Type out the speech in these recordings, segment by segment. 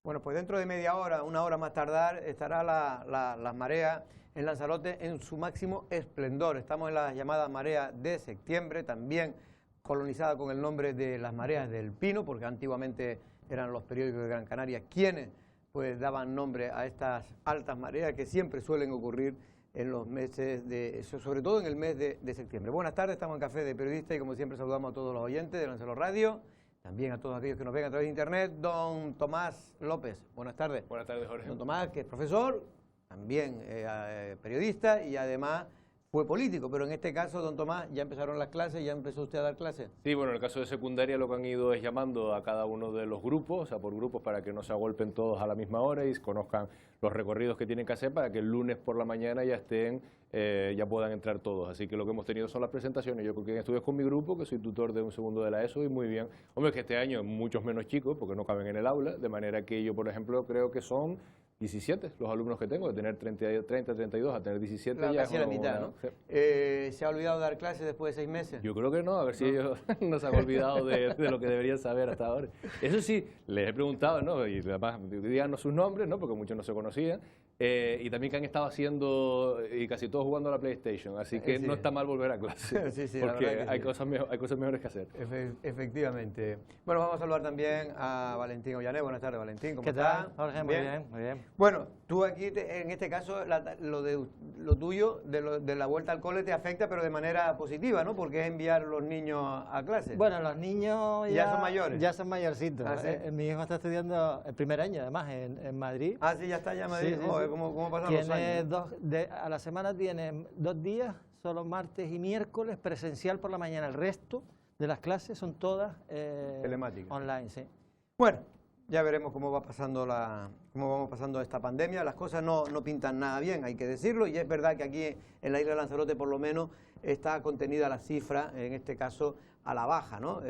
Bueno, pues dentro de media hora, una hora más tardar, estará las mareas en Lanzarote en su máximo esplendor. Estamos en la llamada marea de septiembre, también colonizada con el nombre de las mareas del Pino, porque antiguamente eran los periódicos de Gran Canaria quienes pues daban nombre a estas altas mareas que siempre suelen ocurrir en los meses sobre todo en el mes de septiembre. Buenas tardes, estamos en Café de Periodista y como siempre saludamos a todos los oyentes de Lanzarote Radio, también a todos aquellos que nos ven a través de internet. Don Tomás López, buenas tardes. Buenas tardes, Jorge. Don Tomás, que es profesor, también periodista y además fue político, pero en este caso, don Tomás, ¿ya empezaron las clases? ¿Ya empezó usted a dar clases? Sí, bueno, en el caso de secundaria lo que han ido es llamando a cada uno de los grupos, o sea, por grupos para que no se agolpen todos a la misma hora y conozcan los recorridos que tienen que hacer para que el lunes por la mañana ya estén, ya puedan entrar todos. Así que lo que hemos tenido son las presentaciones. Yo con quien estudio es con mi grupo, que soy tutor de un segundo de la ESO y muy bien. Hombre, que este año muchos menos chicos porque no caben en el aula, de manera que yo, por ejemplo, creo que son 17 los alumnos que tengo, de tener 30, 32 a tener 17 claro, ya casi la mitad, ¿no? Sí. ¿Se ha olvidado dar clases después de 6 meses? Yo creo que no, a ver si ellos no se han olvidado de lo que deberían saber hasta ahora. Eso sí, les he preguntado, ¿no? Y además, díganos sus nombres, ¿no? Porque muchos no se conocían. Y también que han estado haciendo, y casi todos jugando a la PlayStation, así que sí, no está mal volver a clase, sí, porque hay cosas mejores que hacer. Efectivamente. Bueno, vamos a saludar también a Valentín Ollané. Buenas tardes, Valentín. ¿Cómo ¿Qué está? tal, Jorge? Muy bien, muy bien. Bueno, tú aquí, en este caso, lo tuyo, de la vuelta al cole te afecta, pero de manera positiva, ¿no? Porque es enviar a los niños a clase. Bueno, los niños ya son mayores. Ya son mayorcitos. ¿Ah, sí? Mi hijo está estudiando el primer año, además, en Madrid. Ah, sí, ya está ya en Madrid. Sí, sí, Joder, sí. ¿cómo pasan los años? A la semana tiene 2 días, solo martes y miércoles, presencial por la mañana. El resto de las clases son todas telemáticas. Online, sí. Bueno, ya veremos cómo vamos pasando esta pandemia. Las cosas no pintan nada bien, hay que decirlo, y es verdad que aquí en la isla de Lanzarote por lo menos está contenida la cifra, en este caso a la baja, ¿no?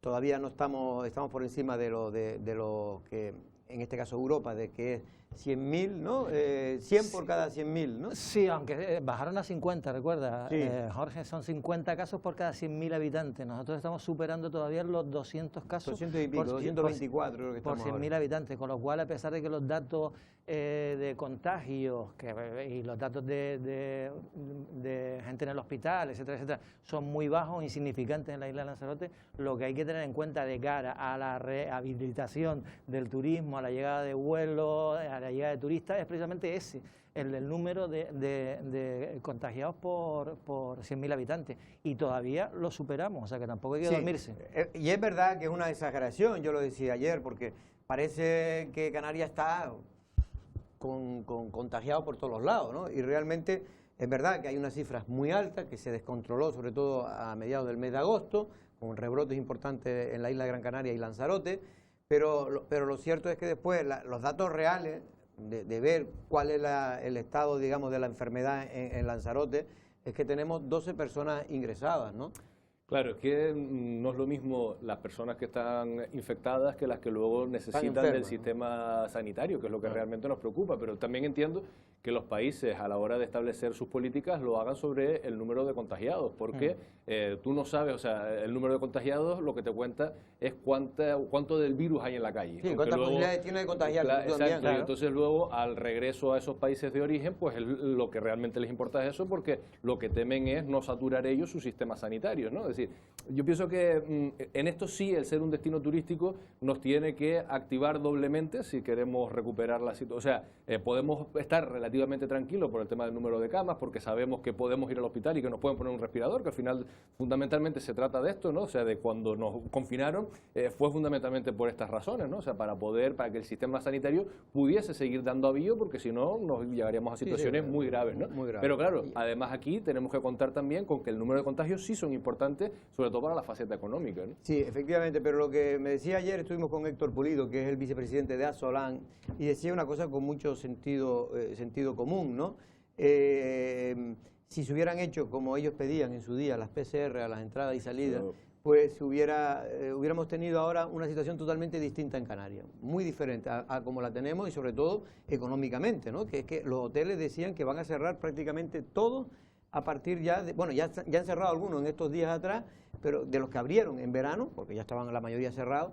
Todavía no estamos por encima de lo que, en este caso Europa, de que es 100.000, ¿no? 100 por cada 100.000, ¿no? Sí, aunque bajaron a 50, recuerda, sí. Jorge, son 50 casos por cada 100.000 habitantes. Nosotros estamos superando todavía los 200 casos 200 y pico, 224 creo que por estamos 100.000 habitantes, con lo cual, a pesar de que los datos de contagios y los datos de gente en el hospital, etcétera, etcétera, son muy bajos, insignificantes en la isla de Lanzarote, lo que hay que tener en cuenta de cara a la rehabilitación del turismo, a la llegada de vuelos, a la llegada de turistas, es precisamente ese, el del número de contagiados por 100.000 habitantes, y todavía lo superamos, o sea que tampoco hay que dormirse. Y es verdad que es una exageración, yo lo decía ayer, porque parece que Canarias está con contagiados por todos los lados, ¿no? Y realmente es verdad que hay unas cifras muy altas, que se descontroló sobre todo a mediados del mes de agosto, con rebrotes importantes en la isla de Gran Canaria y Lanzarote, pero lo cierto es que después los datos reales de ver cuál es el estado, digamos, de la enfermedad en Lanzarote, es que tenemos 12 personas ingresadas, ¿no? Claro, es que no es lo mismo las personas que están infectadas que las que luego necesitan enfermas, del sistema sanitario, que es lo que realmente nos preocupa, pero también entiendo que los países a la hora de establecer sus políticas lo hagan sobre el número de contagiados, porque tú no sabes, o sea, el número de contagiados lo que te cuenta es cuánto del virus hay en la calle. Sí, cuántas posibilidades tiene de contagiar. Exacto, claro. Y entonces luego al regreso a esos países de origen, pues lo que realmente les importa es eso, porque lo que temen es no saturar ellos su sistema sanitario, ¿no? Es decir, yo pienso que en esto sí el ser un destino turístico nos tiene que activar doblemente si queremos recuperar la situación. O sea, podemos estar relativamente tranquilos por el tema del número de camas, porque sabemos que podemos ir al hospital y que nos pueden poner un respirador, que al final fundamentalmente se trata de esto, ¿no? O sea, de cuando nos confinaron fue fundamentalmente por estas razones, ¿no? O sea, para que el sistema sanitario pudiese seguir dando avío, porque si no nos llegaríamos a situaciones muy graves, ¿no? Muy graves. Pero claro, además aquí tenemos que contar también con que el número de contagios sí son importantes, sobre todo para la faceta económica, ¿no? Sí, efectivamente, pero lo que me decía ayer, estuvimos con Héctor Pulido, que es el vicepresidente de Asolán, y decía una cosa con mucho sentido común, ¿no? Si se hubieran hecho como ellos pedían en su día, las PCR a las entradas y salidas, pues hubiéramos tenido ahora una situación totalmente distinta en Canarias, muy diferente a como la tenemos y sobre todo económicamente, ¿no? Que es que los hoteles decían que van a cerrar prácticamente todos a partir ya de, bueno, ya han cerrado algunos en estos días atrás, pero de los que abrieron en verano, porque ya estaban la mayoría cerrados,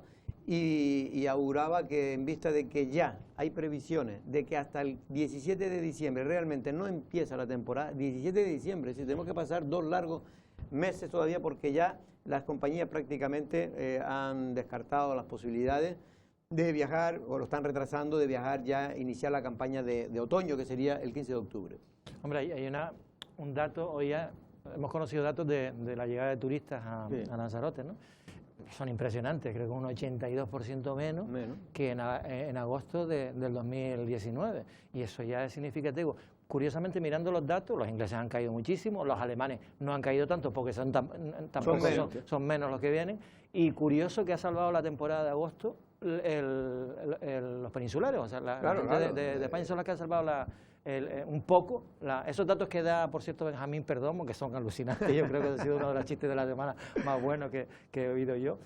y auguraba que en vista de que ya hay previsiones de que hasta el 17 de diciembre realmente no empieza la temporada, 17 de diciembre, si tenemos que pasar 2 largos meses todavía porque ya las compañías prácticamente han descartado las posibilidades de viajar, o lo están retrasando, de viajar ya, iniciar la campaña de otoño, que sería el 15 de octubre. Hombre, hay un dato, hoy ya hemos conocido datos de la llegada de turistas a Lanzarote, ¿no? Son impresionantes, creo que un 82% menos que en agosto del 2019, y eso ya es significativo. Curiosamente, mirando los datos, los ingleses han caído muchísimo, los alemanes no han caído tanto porque son menos los que vienen, y curioso que ha salvado la temporada de agosto los peninsulares, o sea, la gente de España son las que han salvado un poco. Esos datos que da, por cierto, Benjamín Perdomo, que son alucinantes, yo creo que ha sido uno de los chistes de la semana más buenos que he oído yo.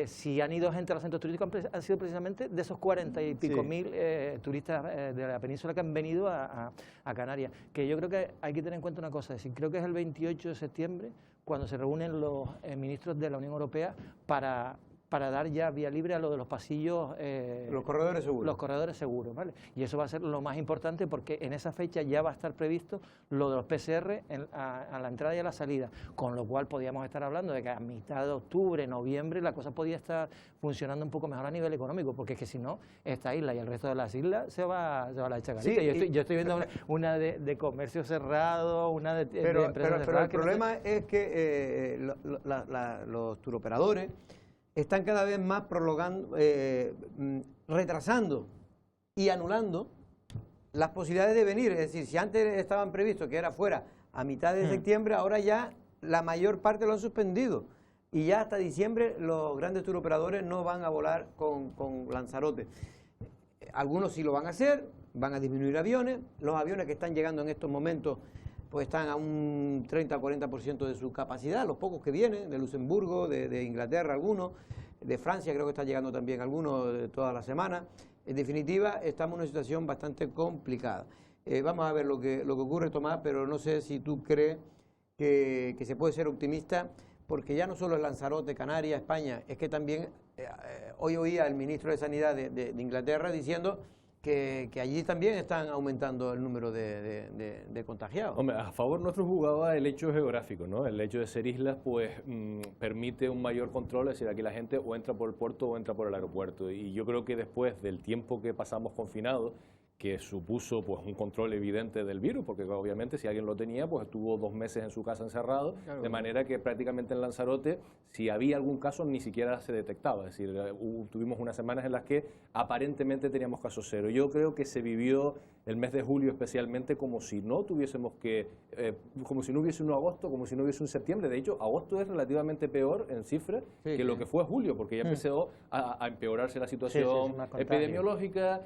Si han ido gente a los centros turísticos, han sido precisamente de esos 40 y pico mil turistas de la península que han venido a Canarias. Que yo creo que hay que tener en cuenta una cosa, es decir, creo que es el 28 de septiembre cuando se reúnen los ministros de la Unión Europea para dar ya vía libre a lo de los pasillos... los corredores seguros. Los corredores seguros, ¿vale? Y eso va a ser lo más importante porque en esa fecha ya va a estar previsto lo de los PCR a la entrada y a la salida, con lo cual podíamos estar hablando de que a mitad de octubre, noviembre, la cosa podía estar funcionando un poco mejor a nivel económico, porque es que si no, esta isla y el resto de las islas se va a la chacarita. Sí, yo estoy viendo una de comercio cerrado, una de empresas cerradas. Pero el problema es que los turoperadores están cada vez más prolongando, retrasando y anulando las posibilidades de venir. Es decir, si antes estaban previstos que era fuera a mitad de septiembre, ahora ya la mayor parte lo han suspendido. Y ya hasta diciembre los grandes turoperadores no van a volar con Lanzarote. Algunos sí lo van a hacer, van a disminuir aviones. Los aviones que están llegando en estos momentos pues están a un 30-40% de su capacidad, los pocos que vienen, de Luxemburgo, de Inglaterra algunos, de Francia creo que está llegando también algunos toda la semana. En definitiva, estamos en una situación bastante complicada. Vamos a ver lo que ocurre, Tomás, pero no sé si tú crees que se puede ser optimista, porque ya no solo es Lanzarote, Canarias, España, es que también hoy oía el ministro de Sanidad de Inglaterra diciendo que allí también están aumentando el número de contagiados. Hombre, a favor nuestro jugaba el hecho geográfico, ¿no? El hecho de ser islas, pues permite un mayor control, es decir, aquí la gente o entra por el puerto o entra por el aeropuerto. Y yo creo que después del tiempo que pasamos confinados, que supuso pues un control evidente del virus, porque obviamente si alguien lo tenía, pues estuvo 2 meses en su casa encerrado, claro, de manera que prácticamente en Lanzarote, si había algún caso, ni siquiera se detectaba, es decir, tuvimos unas semanas en las que aparentemente teníamos casos cero. Yo creo que se vivió el mes de julio especialmente como si no tuviésemos como si no hubiese un agosto, como si no hubiese un septiembre. De hecho, agosto es relativamente peor en cifras que lo que fue julio, porque ya empezó a empeorarse la situación epidemiológica.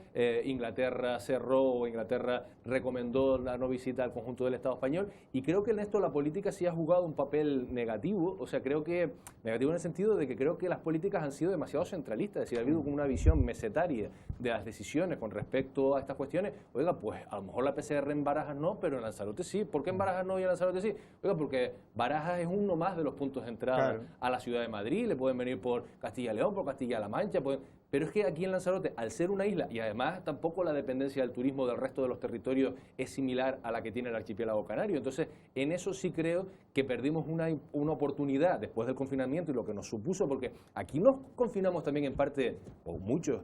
Inglaterra cerró, Inglaterra recomendó la no visita al conjunto del Estado español, y creo que en esto la política sí ha jugado un papel negativo, o sea, creo que negativo en el sentido de que creo que las políticas han sido demasiado centralistas, es decir, ha habido una visión mesetaria de las decisiones con respecto a estas cuestiones. Oiga, pues a lo mejor la PCR en Barajas no, pero en Lanzarote sí. ¿Por qué en Barajas no y en Lanzarote sí? Oiga, porque Barajas es uno más de los puntos de entrada a la ciudad de Madrid, le pueden venir por Castilla y León, por Castilla-La Mancha, pero es que aquí en Lanzarote, al ser una isla, y además tampoco la dependencia del turismo del resto de los territorios es similar a la que tiene el archipiélago canario, entonces en eso sí creo que perdimos una oportunidad después del confinamiento y lo que nos supuso, porque aquí nos confinamos también en parte, o muchos,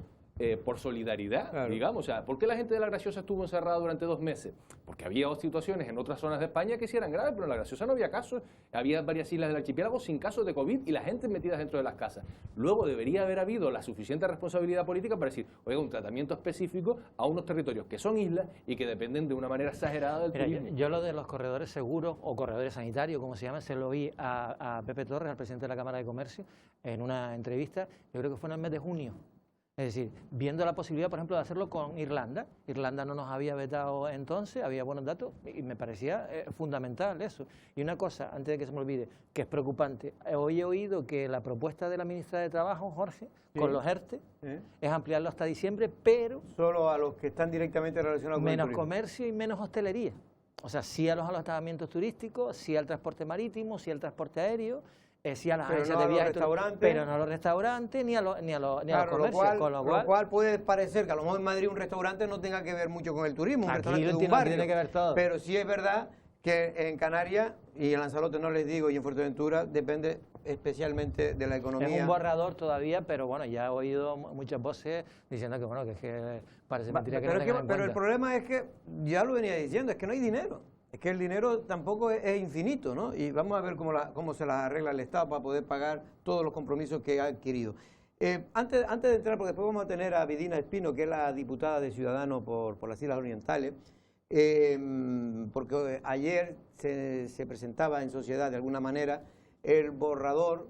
por solidaridad, digamos. O sea, ¿por qué la gente de La Graciosa estuvo encerrada durante 2 meses? Porque había situaciones en otras zonas de España que sí eran graves, pero en La Graciosa no había casos. Había varias islas del archipiélago sin casos de COVID y la gente metida dentro de las casas. Luego debería haber habido la suficiente responsabilidad política para decir, oiga, un tratamiento específico a unos territorios que son islas y que dependen de una manera exagerada del turismo. Yo lo de los corredores seguros o corredores sanitarios, como se llama, se lo oí a Pepe Torres, al presidente de la Cámara de Comercio, en una entrevista, yo creo que fue en el mes de junio. Es decir, viendo la posibilidad, por ejemplo, de hacerlo con Irlanda. Irlanda no nos había vetado entonces, había buenos datos y me parecía fundamental eso. Y una cosa, antes de que se me olvide, que es preocupante. Hoy he oído que la propuesta de la ministra de Trabajo, Jorge, con los ERTE, es ampliarlo hasta diciembre, pero... Solo a los que están directamente relacionados con el turismo. Menos comercio y menos hostelería. O sea, sí a los alojamientos turísticos, sí al transporte marítimo, sí al transporte aéreo. sí a las pero agencias no de a los viajes, restaurantes. pero no a los restaurantes ni a los Claro, comercios. lo cual puede parecer que a lo mejor en Madrid un restaurante no tenga que ver mucho con el turismo, un Aquí restaurante de un tiene barrio, que ver todo. pero sí es verdad que en Canarias y en Lanzarote no les digo, y en Fuerteventura depende especialmente de la economía. Es un borrador todavía, pero bueno, ya he oído muchas voces diciendo que bueno, que es que parece mentira que no tengan en Pero el cuenta. problema es que, ya lo venía diciendo, es que no hay dinero. Es que el dinero tampoco es infinito, ¿no? Y vamos a ver cómo se las arregla el Estado para poder pagar todos los compromisos que ha adquirido. Antes de entrar, porque después vamos a tener a Vidina Espino, que es la diputada de Ciudadanos por las Islas Orientales, porque ayer se presentaba en sociedad de alguna manera el borrador,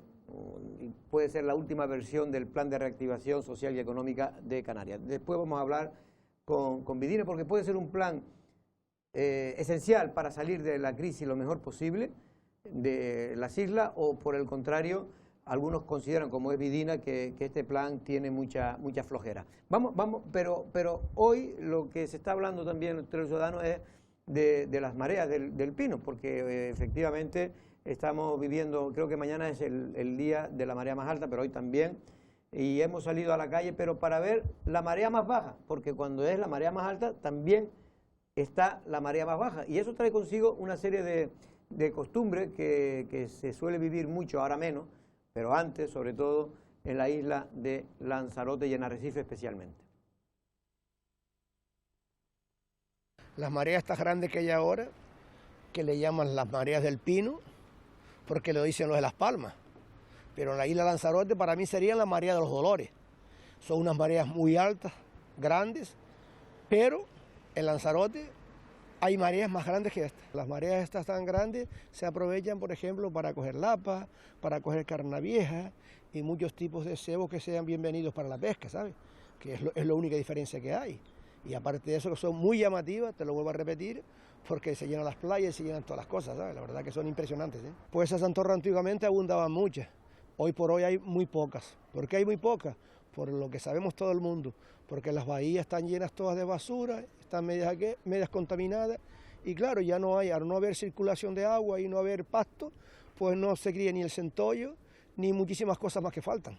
puede ser la última versión del Plan de Reactivación Social y Económica de Canarias. Después vamos a hablar con Vidina, porque puede ser un plan esencial para salir de la crisis lo mejor posible de las islas, o por el contrario, algunos consideran, como es Vidina, que este plan tiene mucha flojera. Pero hoy lo que se está hablando también entre los ciudadanos es de las mareas del Pino, porque efectivamente estamos viviendo, creo que mañana es el día de la marea más alta, pero hoy también, y hemos salido a la calle, pero para ver la marea más baja, porque cuando es la marea más alta también está la marea más baja, y eso trae consigo una serie de costumbres que se suele vivir mucho, ahora menos, pero antes, sobre todo, en la isla de Lanzarote y en Arrecife especialmente. Las mareas estas grandes que hay ahora, que le llaman las mareas del Pino, porque lo dicen los de Las Palmas, pero en la isla de Lanzarote para mí serían las mareas de los Dolores. Son unas mareas muy altas, grandes, pero en Lanzarote hay mareas más grandes que estas. Las mareas estas tan grandes se aprovechan, por ejemplo, para coger lapa, para coger carna vieja y muchos tipos de cebos que sean bienvenidos para la pesca, ¿sabes? Que es la única diferencia que hay. Y aparte de eso, que son muy llamativas, te lo vuelvo a repetir, porque se llenan las playas y se llenan todas las cosas, ¿sabes? La verdad que son impresionantes, ¿eh? Pues esas antorras antiguamente abundaban muchas. Hoy por hoy hay muy pocas. ¿Por qué hay muy pocas? Por lo que sabemos todo el mundo. Porque las bahías están llenas todas de basura, están medias contaminadas. Y claro, ya no hay, al no haber circulación de agua y no haber pasto, pues no se cría ni el centollo, ni muchísimas cosas más que faltan.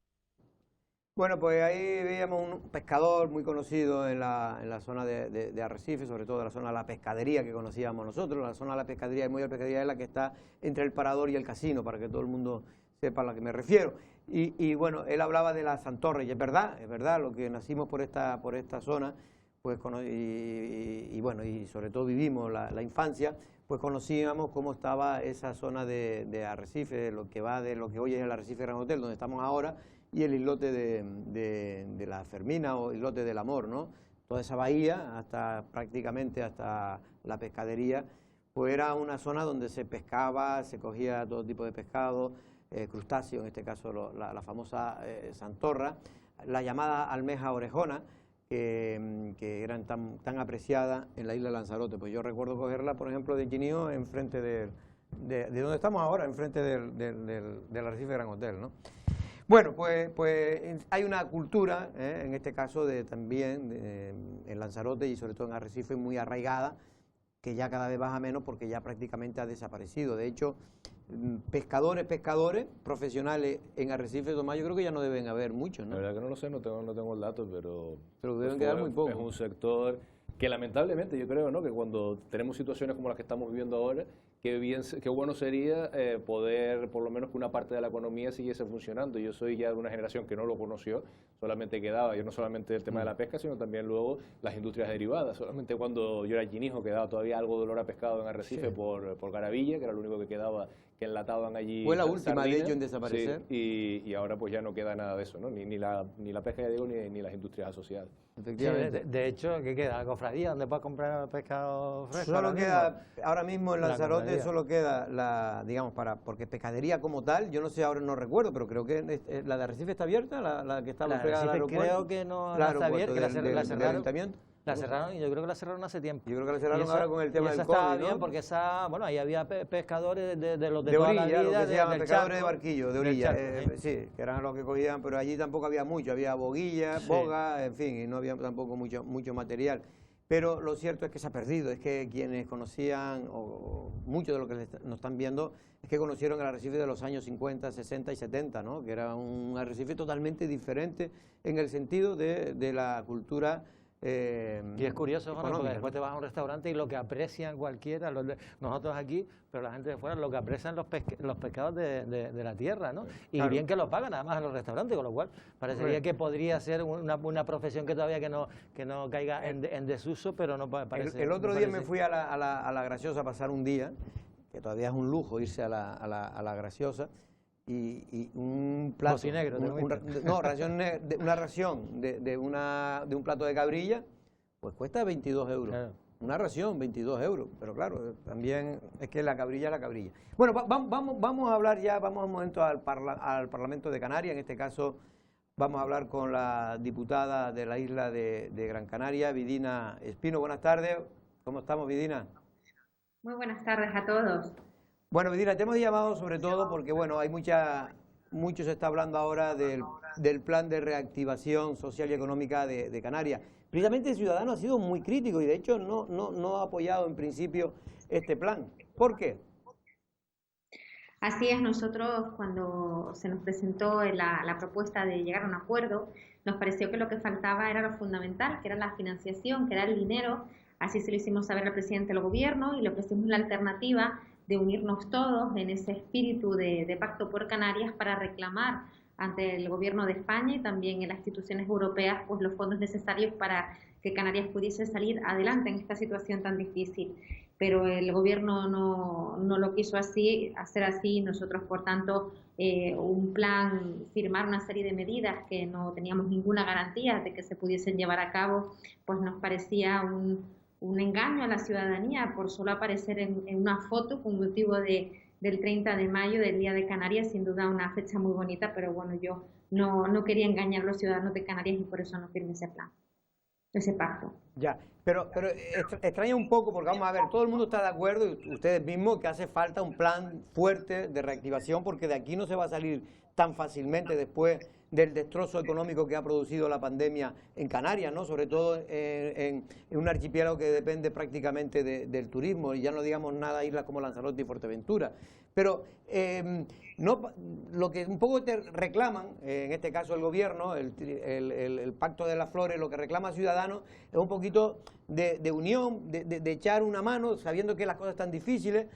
Bueno, pues ahí veíamos un pescador muy conocido en la zona de Arrecife, sobre todo en la zona de la pescadería que conocíamos nosotros. La zona de la pescadería, el muelle de la pescadería es la que está entre el Parador y el casino, para que todo el mundo sepa a lo que me refiero. Y bueno, él hablaba de las antorras, y es verdad, lo que nacimos por esta zona, pues y bueno, y sobre todo vivimos la infancia, pues conocíamos cómo estaba esa zona de Arrecife, lo que va de lo que hoy es el Arrecife Gran Hotel, donde estamos ahora, y el islote de la Fermina o islote del Amor, ¿no? Toda esa bahía, prácticamente hasta la pescadería, pues era una zona donde se pescaba, se cogía todo tipo de pescado, crustáceos, en este caso la famosa santorra, la llamada almeja orejona, que eran tan apreciadas en la isla de Lanzarote. Pues yo recuerdo cogerla, por ejemplo, de Quinío, enfrente de donde estamos ahora, enfrente del Arrecife Gran Hotel, ¿no? Bueno, pues hay una cultura, en este caso también en Lanzarote y sobre todo en Arrecife, muy arraigada, que ya cada vez baja menos porque ya prácticamente ha desaparecido. De hecho, pescadores profesionales en Arrecife, Tomás, yo creo que ya no deben haber muchos, ¿no? La verdad que no lo sé, no tengo el dato, pero deben quedar muy pocos. Es un sector que lamentablemente yo creo, ¿no?, que cuando tenemos situaciones como las que estamos viviendo ahora, qué bueno sería poder, por lo menos, que una parte de la economía siguiese funcionando. Yo soy ya de una generación que no lo conoció, solamente quedaba, yo no solamente el tema de la pesca, sino también luego las industrias derivadas. Solamente cuando yo era chinijo quedaba todavía algo de olor a pescado en Arrecife, sí, por Garavilla, que era lo único que quedaba, que enlataban allí. Fue la última, sardinas, de hecho, en desaparecer. Sí, y ahora pues ya no queda nada de eso, ¿no? Ni la pesca, ya digo, ni las industrias asociadas. Efectivamente. Sí, de hecho, ¿qué queda? ¿La cofradía donde puedes comprar pescado fresco? Solo queda, ahora mismo en Lanzarote solo queda digamos, porque pescadería como tal, yo no sé, ahora no recuerdo, pero creo que la de Arrecife está abierta, la que estaba pegada al aeropuerto. Creo que no está abierta, que la cerraron. La cerraron, y yo creo que la cerraron hace tiempo. Yo creo que la cerraron ahora con el tema del COVID, estaba ¿no? bien, porque bueno, ahí había pescadores de los de toda orilla, la vida, lo que se llama pescadores de charco, barquillo, de orilla, sí, que eran los que cogían, pero allí tampoco había mucho, había boguillas, bogas, en fin, y no había tampoco mucho material. pero lo cierto es que se ha perdido. Es que quienes conocían, o muchos de los que nos están viendo, es que conocieron el arrecife de los años 50, 60 y 70, ¿no? Que era un arrecife totalmente diferente en el sentido de la cultura. Y es curioso, Juan, porque después ¿no? te vas a un restaurante y lo que aprecian cualquiera, nosotros aquí, pero la gente de fuera, lo que aprecian los pescados de la tierra, ¿no? Y Claro. bien que lo pagan además en los restaurantes, con lo cual parecería que podría ser una profesión que todavía que no caiga en desuso, pero no parece. El otro no día parece. me fui a la Graciosa a pasar un día, que todavía es un lujo irse a la Graciosa, y un plato, Cocinegro, una ración de un plato de cabrilla, pues cuesta 22 euros. Claro. Una ración, 22 euros, pero claro, también es que la cabrilla es la cabrilla. Bueno, vamos a hablar ya, vamos un momento al Parlamento de Canarias, en este caso vamos a hablar con la diputada de la isla de Gran Canaria, Vidina Espino. Buenas tardes, ¿cómo estamos, Vidina? Muy buenas tardes a todos. Bueno, Vidina, te hemos llamado sobre todo porque, bueno, hay mucho se está hablando ahora del plan de reactivación social y económica de Canarias. Precisamente Ciudadanos ha sido muy crítico y, de hecho, no ha apoyado en principio este plan. ¿Por qué? Así es, nosotros cuando se nos presentó la propuesta de llegar a un acuerdo, nos pareció que lo que faltaba era lo fundamental, que era la financiación, que era el dinero. Así se lo hicimos saber al presidente del gobierno y le ofrecimos la alternativa de unirnos todos en ese espíritu de Pacto por Canarias para reclamar ante el gobierno de España y también en las instituciones europeas pues los fondos necesarios para que Canarias pudiese salir adelante en esta situación tan difícil. Pero el gobierno no lo quiso hacer así. Nosotros, por tanto, un plan, firmar una serie de medidas que no teníamos ninguna garantía de que se pudiesen llevar a cabo, pues nos parecía un engaño a la ciudadanía por solo aparecer en una foto con motivo del 30 de mayo, del Día de Canarias, sin duda una fecha muy bonita, pero bueno, yo no quería engañar a los ciudadanos de Canarias y por eso no firmé ese plan, ese pacto. Ya, pero extraña un poco porque, vamos a ver, todo el mundo está de acuerdo, y ustedes mismos, que hace falta un plan fuerte de reactivación porque de aquí no se va a salir tan fácilmente después del destrozo económico que ha producido la pandemia en Canarias, ¿no? Sobre todo en un archipiélago que depende prácticamente del turismo, y ya no digamos nada islas como Lanzarote y Fuerteventura. Pero lo que un poco te reclaman, en este caso el gobierno, el Pacto de las Flores, lo que reclama Ciudadanos es un poquito de unión, de echar una mano, sabiendo que las cosas están difíciles.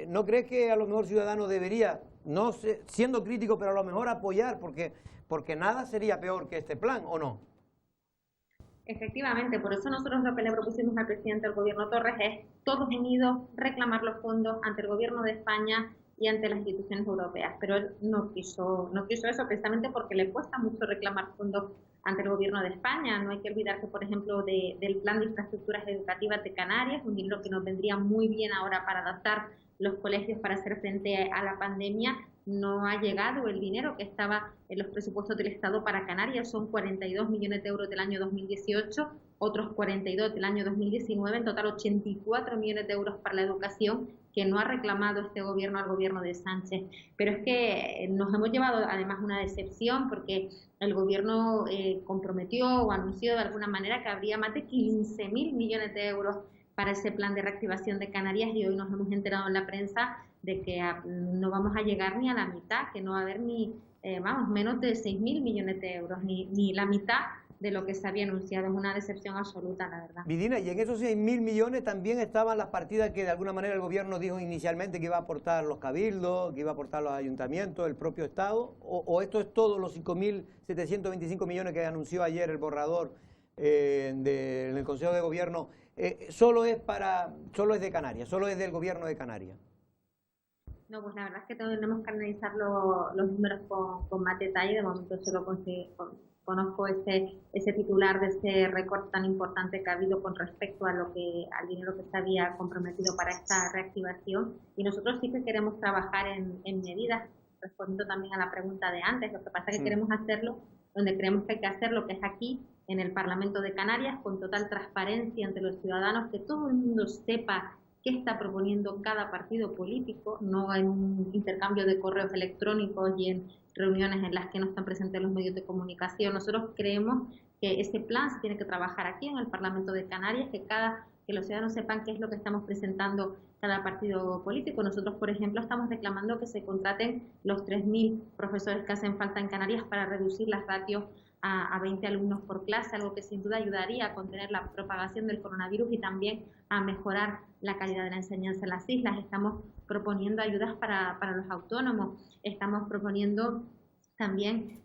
¿No crees que a lo mejor Ciudadanos debería, no sé, siendo crítico, pero a lo mejor apoyar, porque nada sería peor que este plan, ¿o no? Efectivamente, por eso nosotros lo que le propusimos al presidente del gobierno Torres es todos unidos reclamar los fondos ante el gobierno de España y ante las instituciones europeas, pero él no quiso eso precisamente porque le cuesta mucho reclamar fondos ante el gobierno de España. No hay que olvidar que, por ejemplo, del plan de infraestructuras educativas de Canarias, un dinero que nos vendría muy bien ahora para adaptar los colegios para hacer frente a la pandemia, no ha llegado el dinero que estaba en los presupuestos del Estado para Canarias. Son 42 millones de euros del año 2018, otros 42 del año 2019, en total 84 millones de euros para la educación que no ha reclamado este gobierno al gobierno de Sánchez. Pero es que nos hemos llevado además una decepción porque el gobierno comprometió o anunció de alguna manera que habría más de 15.000 millones de euros para ese plan de reactivación de Canarias, y hoy nos hemos enterado en la prensa de que no vamos a llegar ni a la mitad, que no va a haber ni, menos de 6.000 millones de euros, ni la mitad de lo que se había anunciado. Es una decepción absoluta, la verdad. Vidina, y en esos 6.000 millones también estaban las partidas que de alguna manera el gobierno dijo inicialmente que iba a aportar los cabildos, que iba a aportar los ayuntamientos, el propio Estado, o esto es todo los 5.725 millones que anunció ayer el borrador en el Consejo de Gobierno, solo es de Canarias, solo es del gobierno de Canarias. No, pues la verdad es que tenemos que analizar los números con más detalle. De momento solo conozco ese titular de ese récord tan importante que ha habido con respecto al dinero que se había comprometido para esta reactivación, y nosotros sí que queremos trabajar en medidas, respondiendo también a la pregunta de antes. Lo que pasa es que queremos hacerlo donde creemos que hay que hacerlo, que es aquí, en el Parlamento de Canarias, con total transparencia ante los ciudadanos, que todo el mundo sepa qué está proponiendo cada partido político, no en un intercambio de correos electrónicos y en reuniones en las que no están presentes los medios de comunicación. Nosotros creemos que ese plan se tiene que trabajar aquí en el Parlamento de Canarias, que los ciudadanos sepan qué es lo que estamos presentando cada partido político. Nosotros, por ejemplo, estamos reclamando que se contraten los 3.000 profesores que hacen falta en Canarias para reducir las ratios a 20 alumnos por clase, algo que sin duda ayudaría a contener la propagación del coronavirus y también a mejorar la calidad de la enseñanza en las islas. Estamos proponiendo ayudas para los autónomos, estamos proponiendo también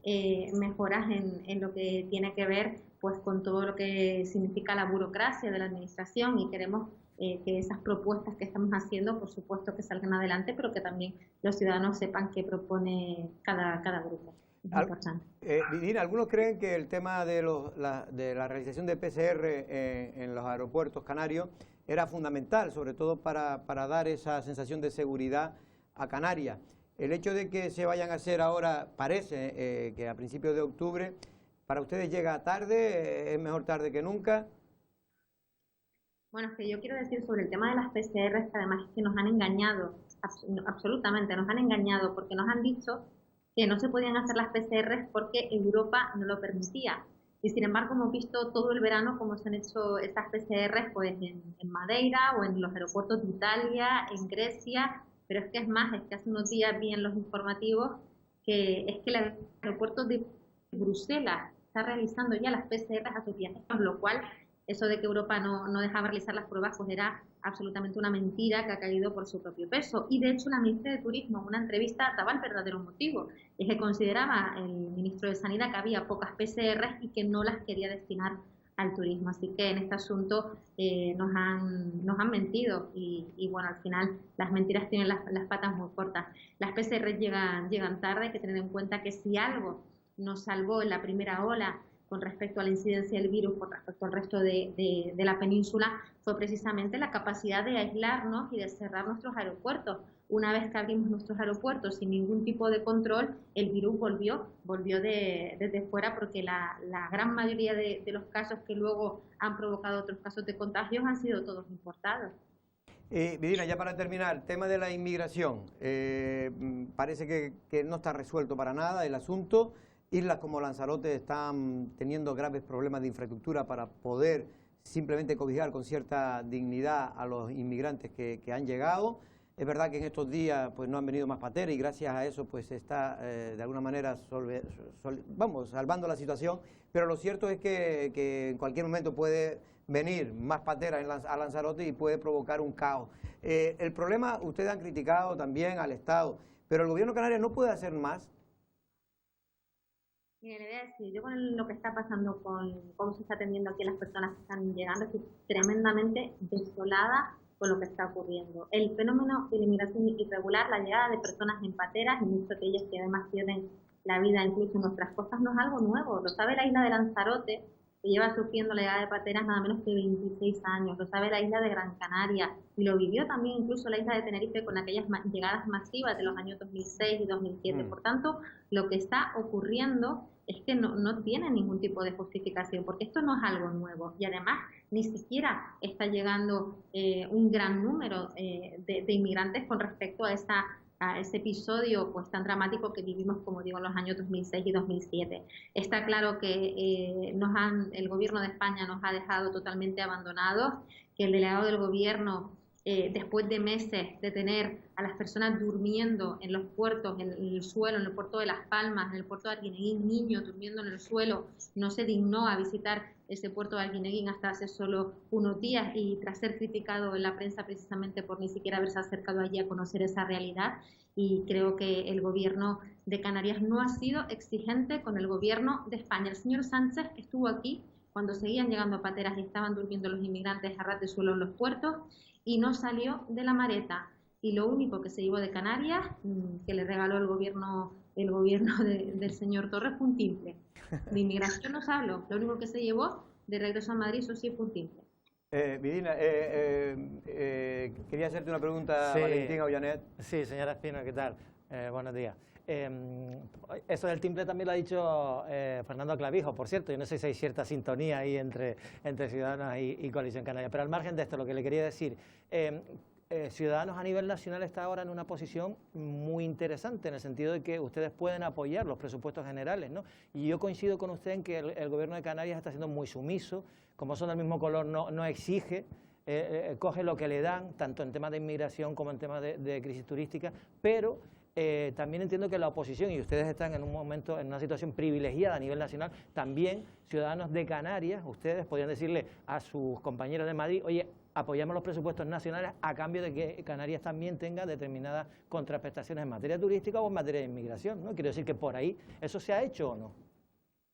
mejoras en lo que tiene que ver pues con todo lo que significa la burocracia de la administración, y queremos que esas propuestas que estamos haciendo, por supuesto, que salgan adelante, pero que también los ciudadanos sepan qué propone cada grupo. Es importante. Vidina, algunos creen que el tema de la realización de PCR en los aeropuertos canarios era fundamental, sobre todo para dar esa sensación de seguridad a Canarias. El hecho de que se vayan a hacer ahora, parece que a principios de octubre, ¿para ustedes llega tarde? ¿Es mejor tarde que nunca? Bueno, es que yo quiero decir sobre el tema de las PCR, que además es que nos han engañado, absolutamente nos han engañado, porque nos han dicho que no se podían hacer las PCR porque Europa no lo permitía. Y sin embargo hemos visto todo el verano cómo se han hecho esas PCR pues en Madeira o en los aeropuertos de Italia, en Grecia, pero es que hace unos días vi en los informativos que es que el aeropuerto de Bruselas está realizando ya las PCR a sus viajeros, lo cual eso de que Europa no dejaba realizar las pruebas pues era absolutamente una mentira que ha caído por su propio peso. Y de hecho la ministra de Turismo en una entrevista daba el verdadero motivo, es que consideraba el ministro de Sanidad que había pocas PCR y que no las quería destinar al turismo. Así que en este asunto nos han mentido y bueno, al final las mentiras tienen las patas muy cortas. Las PCR llegan tarde, hay que tener en cuenta que si algo nos salvó en la primera ola con respecto a la incidencia del virus, con respecto al resto de la península, fue precisamente la capacidad de aislarnos y de cerrar nuestros aeropuertos. Una vez que abrimos nuestros aeropuertos sin ningún tipo de control, el virus volvió desde fuera, porque la gran mayoría de los casos que luego han provocado otros casos de contagios han sido todos importados. Vidina, ya para terminar, tema de la inmigración. Parece que no está resuelto para nada el asunto. Islas como Lanzarote están teniendo graves problemas de infraestructura para poder simplemente cobijar con cierta dignidad a los inmigrantes que han llegado. Es verdad que en estos días pues no han venido más pateras y gracias a eso pues se está de alguna manera salvando la situación, pero lo cierto es que en cualquier momento puede venir más pateras a Lanzarote y puede provocar un caos. El problema, ustedes han criticado también al Estado, pero el gobierno canario no puede hacer más. Mire, le voy a decir, yo con lo que está pasando, con cómo se está atendiendo aquí a las personas que están llegando, estoy tremendamente desolada con lo que está ocurriendo. El fenómeno de la inmigración irregular, la llegada de personas en pateras, y muchos de ellos que además pierden la vida incluso en nuestras costas, no es algo nuevo. Lo sabe la isla de Lanzarote, que lleva sufriendo la llegada de pateras nada menos que 26 años. Lo sabe la isla de Gran Canaria, y lo vivió también incluso la isla de Tenerife con aquellas llegadas masivas de los años 2006 y 2007. Por tanto, lo que está ocurriendo es que no tiene ningún tipo de justificación, porque esto no es algo nuevo, y además ni siquiera está llegando un gran número de inmigrantes con respecto a ese episodio pues tan dramático que vivimos, como digo, en los años 2006 y 2007. Está claro que el gobierno de España nos ha dejado totalmente abandonados, que el delegado del gobierno, después de meses de tener a las personas durmiendo en los puertos, en el suelo, en el puerto de Las Palmas, en el puerto de Arguineguín, niños durmiendo en el suelo, no se dignó a visitar ese puerto de Arguineguín hasta hace solo unos días, y tras ser criticado en la prensa precisamente por ni siquiera haberse acercado allí a conocer esa realidad. Y creo que el gobierno de Canarias no ha sido exigente con el gobierno de España. El señor Sánchez estuvo aquí cuando seguían llegando pateras y estaban durmiendo los inmigrantes a ras de suelo en los puertos, y no salió de la maleta. Y lo único que se llevó de Canarias, que le regaló el gobierno del señor Torres, fue un timple. De inmigración no se habló, lo único que se llevó de regreso a Madrid, eso sí, fue un timple. Vidina, quería hacerte una pregunta, sí. Valentín Aullanet. Sí, señora Espino, ¿qué tal? Buenos días. Eso del timple también lo ha dicho Fernando Clavijo, por cierto. Yo no sé si hay cierta sintonía ahí entre Ciudadanos y Coalición Canaria. Pero al margen de esto, lo que le quería decir, Ciudadanos a nivel nacional está ahora en una posición muy interesante, en el sentido de que ustedes pueden apoyar los presupuestos generales, ¿no? Y yo coincido con usted en que el gobierno de Canarias está siendo muy sumiso, como son del mismo color, no exige, coge lo que le dan, tanto en temas de inmigración como en temas de crisis turística, pero también entiendo que la oposición, y ustedes están en un momento, en una situación privilegiada a nivel nacional, también ciudadanos de Canarias, ustedes podrían decirle a sus compañeros de Madrid, oye, apoyamos los presupuestos nacionales a cambio de que Canarias también tenga determinadas contraprestaciones en materia turística o en materia de inmigración, ¿no? Quiero decir que por ahí, ¿eso se ha hecho o no?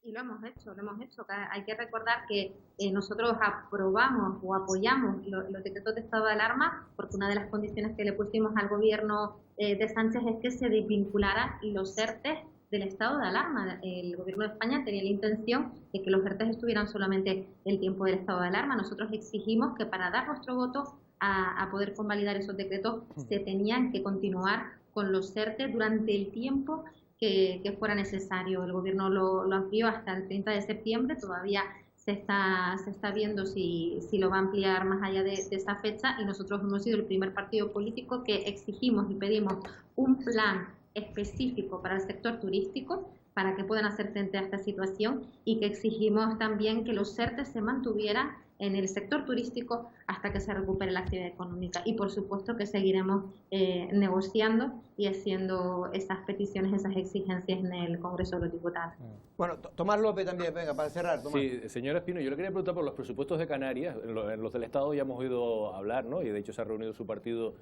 Y lo hemos hecho, lo hemos hecho. Hay que recordar que nosotros aprobamos o apoyamos los decretos de estado de alarma porque una de las condiciones que le pusimos al gobierno de Sánchez es que se desvincularan los ERTE del estado de alarma. El gobierno de España tenía la intención de que los ERTE estuvieran solamente el tiempo del estado de alarma. Nosotros exigimos que para dar nuestro voto a poder convalidar esos decretos se tenían que continuar con los ERTE durante el tiempo que fuera necesario. El gobierno lo amplió hasta el 30 de septiembre, todavía se está viendo si lo va a ampliar más allá de esa fecha, y nosotros hemos sido el primer partido político que exigimos y pedimos un plan específico para el sector turístico para que puedan hacer frente a esta situación, y que exigimos también que los ERTE se mantuvieran en el sector turístico hasta que se recupere la actividad económica. Y por supuesto que seguiremos negociando y haciendo esas peticiones, esas exigencias en el Congreso de los Diputados. Bueno, Tomás López también, venga, para cerrar. Tomás. Sí, señora Espino, yo le quería preguntar por los presupuestos de Canarias. En los del Estado ya hemos oído hablar, ¿no? Y de hecho se ha reunido su partido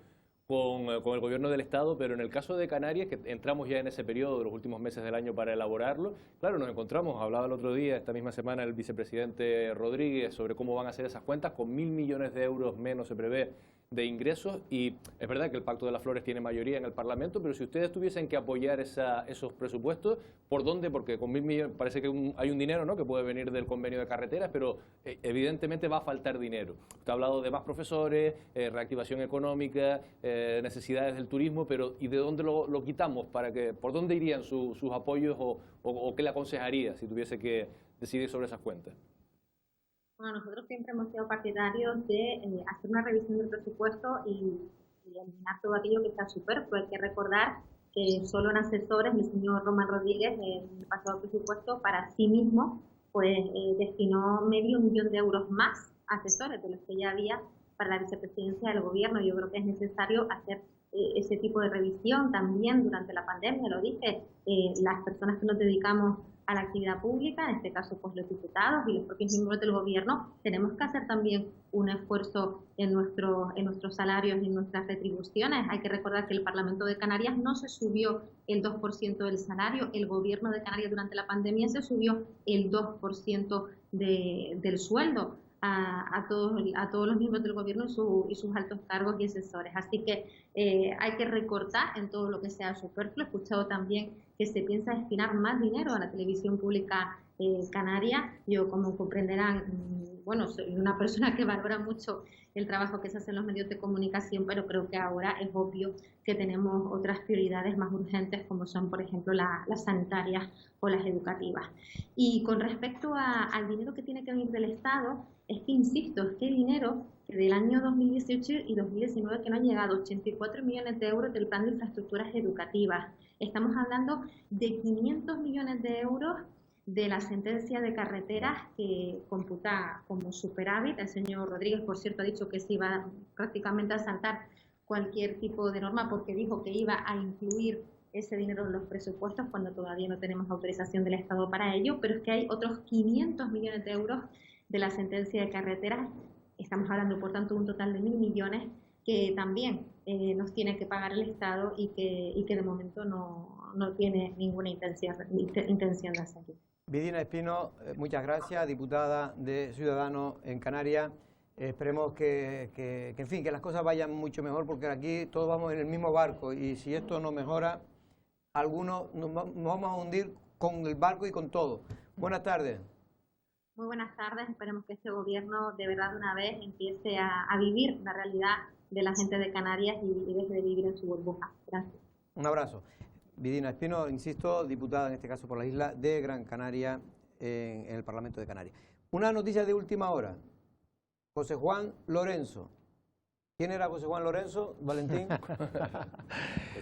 con el gobierno del Estado, pero en el caso de Canarias, que entramos ya en ese periodo de los últimos meses del año para elaborarlo, claro, nos encontramos, hablaba el otro día, esta misma semana, el vicepresidente Rodríguez sobre cómo van a hacer esas cuentas, con 1.000 millones de euros menos se prevé de ingresos, y es verdad que el Pacto de las Flores tiene mayoría en el Parlamento, pero si ustedes tuviesen que apoyar esos presupuestos, ¿por dónde? Porque con 1.000 millones parece que hay un dinero, ¿no?, que puede venir del convenio de carreteras, pero evidentemente va a faltar dinero. Usted ha hablado de más profesores, reactivación económica, necesidades del turismo, pero ¿y de dónde lo quitamos? ¿Por dónde irían sus apoyos o qué le aconsejaría si tuviese que decidir sobre esas cuentas? Bueno, nosotros siempre hemos sido partidarios de hacer una revisión del presupuesto y eliminar todo aquello que está superfluo. Hay que recordar que solo en asesores el señor Román Rodríguez, en el pasado presupuesto, para sí mismo, pues destinó medio millón de euros más a asesores de los que ya había para la vicepresidencia del gobierno. Yo creo que es necesario hacer ese tipo de revisión también durante la pandemia. Lo dije, las personas que nos dedicamos a la actividad pública, en este caso pues los diputados y los propios miembros del gobierno, tenemos que hacer también un esfuerzo en nuestros salarios y en nuestras retribuciones. Hay que recordar que el Parlamento de Canarias no se subió el 2% del salario, el gobierno de Canarias durante la pandemia se subió el 2% del sueldo a todos los miembros del gobierno y sus altos cargos y asesores. Así que hay que recortar en todo lo que sea superfluo. He escuchado también que se piensa destinar más dinero a la televisión pública canaria. Yo, como comprenderán, bueno, soy una persona que valora mucho el trabajo que se hace en los medios de comunicación, pero creo que ahora es obvio que tenemos otras prioridades más urgentes, como son, por ejemplo, las sanitarias o las educativas. Y con respecto al dinero que tiene que venir del Estado, es que, insisto, es que dinero que del año 2018 y 2019 que no han llegado 84 millones de euros del plan de infraestructuras educativas. Estamos hablando de 500 millones de euros de la sentencia de carreteras que computa como superávit. El señor Rodríguez, por cierto, ha dicho que se iba prácticamente a saltar cualquier tipo de norma porque dijo que iba a incluir ese dinero en los presupuestos cuando todavía no tenemos autorización del Estado para ello, pero es que hay otros 500 millones de euros de la sentencia de carreteras. Estamos hablando, por tanto, de un total de 1.000 millones que también nos tiene que pagar el Estado y que de momento no tiene ninguna intención de hacerlo. Vidina Espino, muchas gracias, diputada de Ciudadanos en Canarias. Esperemos que, en fin, que las cosas vayan mucho mejor, porque aquí todos vamos en el mismo barco y si esto no mejora, algunos nos vamos a hundir con el barco y con todo. Buenas tardes. Muy buenas tardes. Esperemos que este gobierno de verdad de una vez empiece a vivir la realidad de la gente de Canarias y deje de vivir en su burbuja. Gracias. Un abrazo. Vidina Espino, insisto, diputada en este caso por la isla de Gran Canaria en el Parlamento de Canarias. Una noticia de última hora. José Juan Lorenzo, ¿Quién era José Juan Lorenzo, Valentín?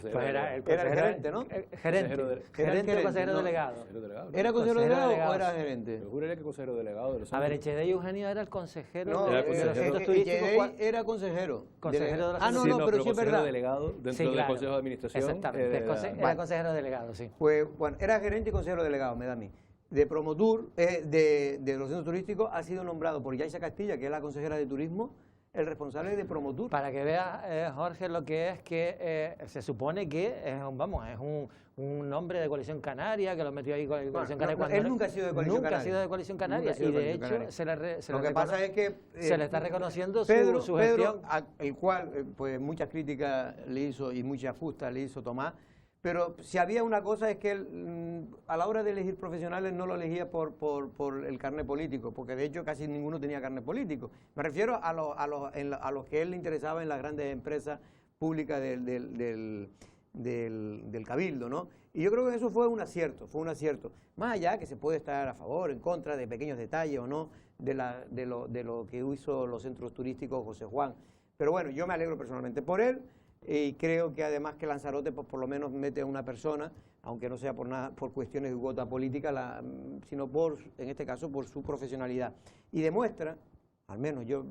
Pues era el gerente, ¿no? Gerente o consejero ¿no? delegado. ¿Era consejero delegado o era sí. gerente? Yo juraría que consejero delegado de los A ver, centros. Echede Eugenio era el consejero No, Era de los consejero. asuntos turísticos. Echede era consejero. Consejero de los Ah, no, Sí, no, pero sí es consejero verdad. delegado dentro Sí, del claro. Consejo de Administración. Exactamente, era Vale. consejero delegado, sí. Pues, bueno, era gerente y consejero delegado, me da a mí. De Promotur, de los centros turísticos, ha sido nombrado por Yaisa Castilla, que es la consejera de turismo, el responsable de Promotur. Para que veas, Jorge, lo que es que se supone que es un nombre de Coalición Canaria, que lo metió ahí con Coalición Canaria. Cuando él nunca ha sido de Coalición Nunca Canaria. ha sido de Coalición Nunca Canaria. ha sido Y de de Coalición hecho, Canaria. se Lo le que pasa es que se le está reconociendo Pedro, su gestión. el cual pues muchas críticas le hizo y muchas justas le hizo Tomás, pero si había una cosa es que él a la hora de elegir profesionales no lo elegía por el carnet político, porque de hecho casi ninguno tenía carnet político. Me refiero a los que él le interesaba en las grandes empresas públicas del Cabildo, ¿no? Y yo creo que eso fue un acierto. Más allá que se puede estar a favor, en contra de pequeños detalles o no de lo que hizo los centros turísticos José Juan. Pero bueno, yo me alegro personalmente por él y creo que además que Lanzarote pues, por lo menos mete a una persona, aunque no sea por cuestiones de cuota política, sino en este caso por su profesionalidad. Y demuestra, al menos yo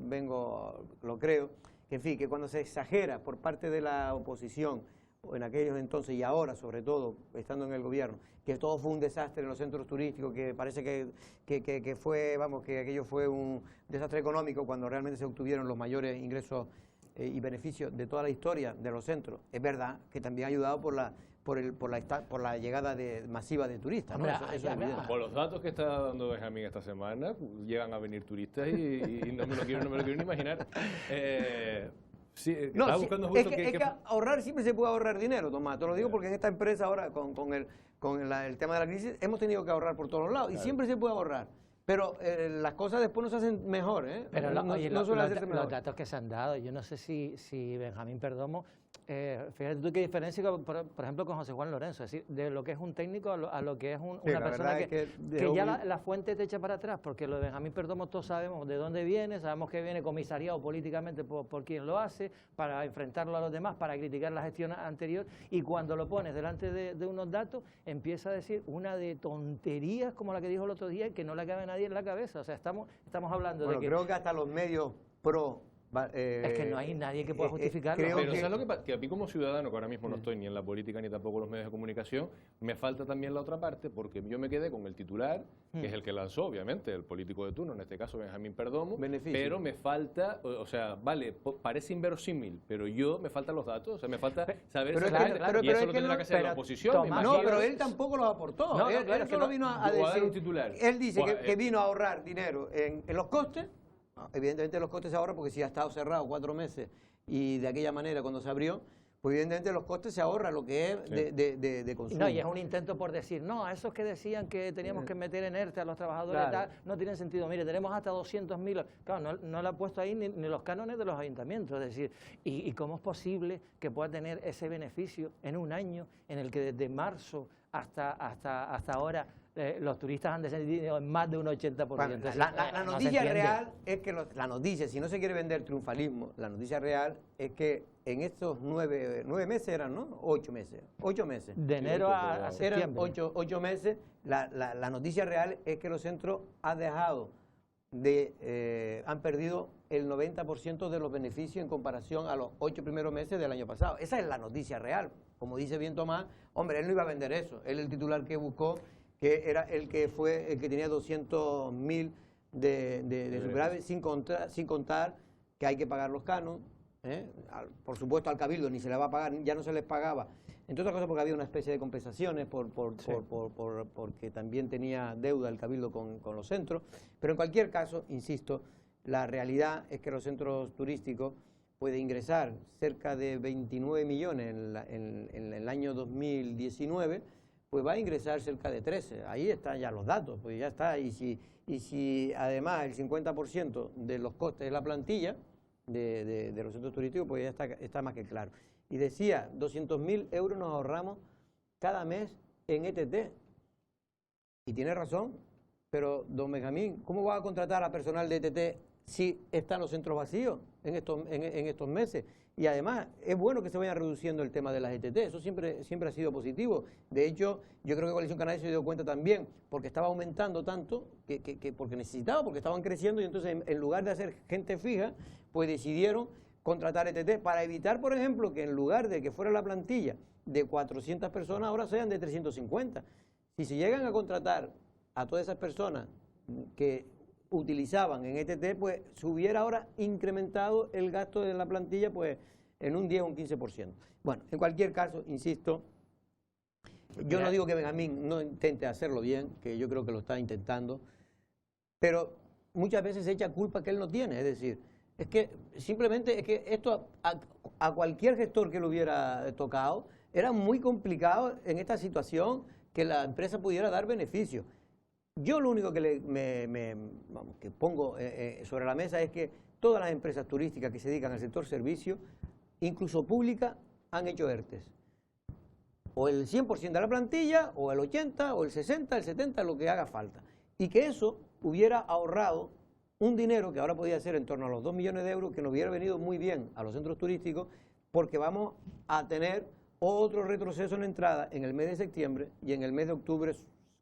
lo creo, que en fin, que cuando se exagera por parte de la oposición, o en aquellos entonces y ahora sobre todo, estando en el gobierno, que todo fue un desastre en los centros turísticos, que parece que fue, vamos, que aquello fue un desastre económico cuando realmente se obtuvieron los mayores ingresos y beneficios de toda la historia de los centros. Es verdad que también ha ayudado por la llegada masiva de turistas, ¿no? Eso es evidente. Por los datos que está dando Benjamín esta semana, llegan a venir turistas y no me lo quiero ni imaginar. Sí, estaba buscando justo es que ahorrar siempre se puede ahorrar dinero, Tomás. Te lo digo porque en esta empresa ahora, con el tema de la crisis, hemos tenido que ahorrar por todos los lados. Y siempre se puede ahorrar. Pero las cosas después no se hacen mejor, ¿eh? Pero no suelen hacerse mejor. los datos que se han dado, yo no sé si Benjamín Perdomo, fíjate tú qué diferencia, por ejemplo, con José Juan Lorenzo, es decir, de lo que es un técnico a lo que es una persona que ya la fuente te echa para atrás, porque lo de Benjamín Perdomo todos sabemos de dónde viene, sabemos que viene comisariado políticamente por quien lo hace, para enfrentarlo a los demás, para criticar la gestión anterior, y cuando lo pones delante de unos datos, empieza a decir una de tonterías como la que dijo el otro día, que no le cabe a nadie en la cabeza. O sea, estamos hablando de que... creo que hasta los medios pro... es que no hay nadie que pueda justificarlo. Pero ¿sabes lo que pasa? Que a mí como ciudadano, que ahora mismo no estoy ni en la política ni tampoco en los medios de comunicación, me falta también la otra parte, porque yo me quedé con el titular, que es el que lanzó, obviamente, el político de turno, en este caso Benjamín Perdomo, pero me falta, o sea, vale, parece inverosímil, pero me faltan los datos, o sea, me falta saber y eso lo tendrá que hacer la oposición. No, pero él tampoco lo aportó. Él solo vino a decir... un titular. Él dice que vino a ahorrar dinero en los costes. Evidentemente los costes se ahorran porque si ha estado cerrado 4 meses y de aquella manera cuando se abrió, pues evidentemente los costes se ahorran lo que es de consumo. No, y es un intento por decir, no, a esos que decían que teníamos que meter en ERTE a los trabajadores, tal, no tienen sentido. Mire, tenemos hasta 200.000, claro, no le ha puesto ahí ni los cánones de los ayuntamientos, es decir, ¿y cómo es posible que pueda tener ese beneficio en un año en el que desde marzo hasta ahora los turistas han descendido en más de un 80%? Bueno, la noticia real es que la noticia, si no se quiere vender triunfalismo, la noticia real es que en estos 9 meses eran, ¿no? 8 meses. 8 meses. De enero a septiembre. Eran 8 meses. La noticia real es que los centros han perdido el 90% de los beneficios en comparación a los 8 primeros meses del año pasado. Esa es la noticia real. Como dice bien Tomás, hombre, él no iba a vender eso. Él el titular que buscó, que era el que tenía 200.000 de superávit, sin contar que hay que pagar los canos, por supuesto al Cabildo ni se le va a pagar, ya no se les pagaba, entre otras cosas porque había una especie de compensaciones porque también tenía deuda el Cabildo con los centros, pero en cualquier caso, insisto, la realidad es que los centros turísticos puede ingresar cerca de 29 millones en el año 2019, pues va a ingresar cerca de 13. Ahí están ya los datos, pues ya está. Y si además el 50% de los costes de la plantilla de los centros turísticos, pues ya está más que claro. Y decía, 200.000 euros nos ahorramos cada mes en ETT. Y tiene razón, pero don Benjamín, ¿cómo va a contratar a personal de ETT si están los centros vacíos? en estos meses. Y además es bueno que se vaya reduciendo el tema de las ETT, eso siempre ha sido positivo. De hecho, yo creo que Coalición Canaria se dio cuenta también, porque estaba aumentando tanto, porque necesitaba, porque estaban creciendo, y entonces en lugar de hacer gente fija, pues decidieron contratar ETT para evitar, por ejemplo, que en lugar de que fuera la plantilla de 400 personas, ahora sean de 350. Si se llegan a contratar a todas esas personas que utilizaban en ETT, pues se hubiera ahora incrementado el gasto de la plantilla pues en un 10 o un 15%. Bueno, en cualquier caso, insisto, yo no digo que Benjamín no intente hacerlo bien, que yo creo que lo está intentando, pero muchas veces se echa culpa que él no tiene, es decir, es que simplemente es que esto a cualquier gestor que lo hubiera tocado, era muy complicado en esta situación que la empresa pudiera dar beneficios. Yo lo único que pongo sobre la mesa es que todas las empresas turísticas que se dedican al sector servicio, incluso públicas, han hecho ERTES. O el 100% de la plantilla, o el 80%, o el 60%, el 70%, lo que haga falta. Y que eso hubiera ahorrado un dinero que ahora podía ser en torno a los 2 millones de euros, que nos hubiera venido muy bien a los centros turísticos, porque vamos a tener otro retroceso en entrada en el mes de septiembre y en el mes de octubre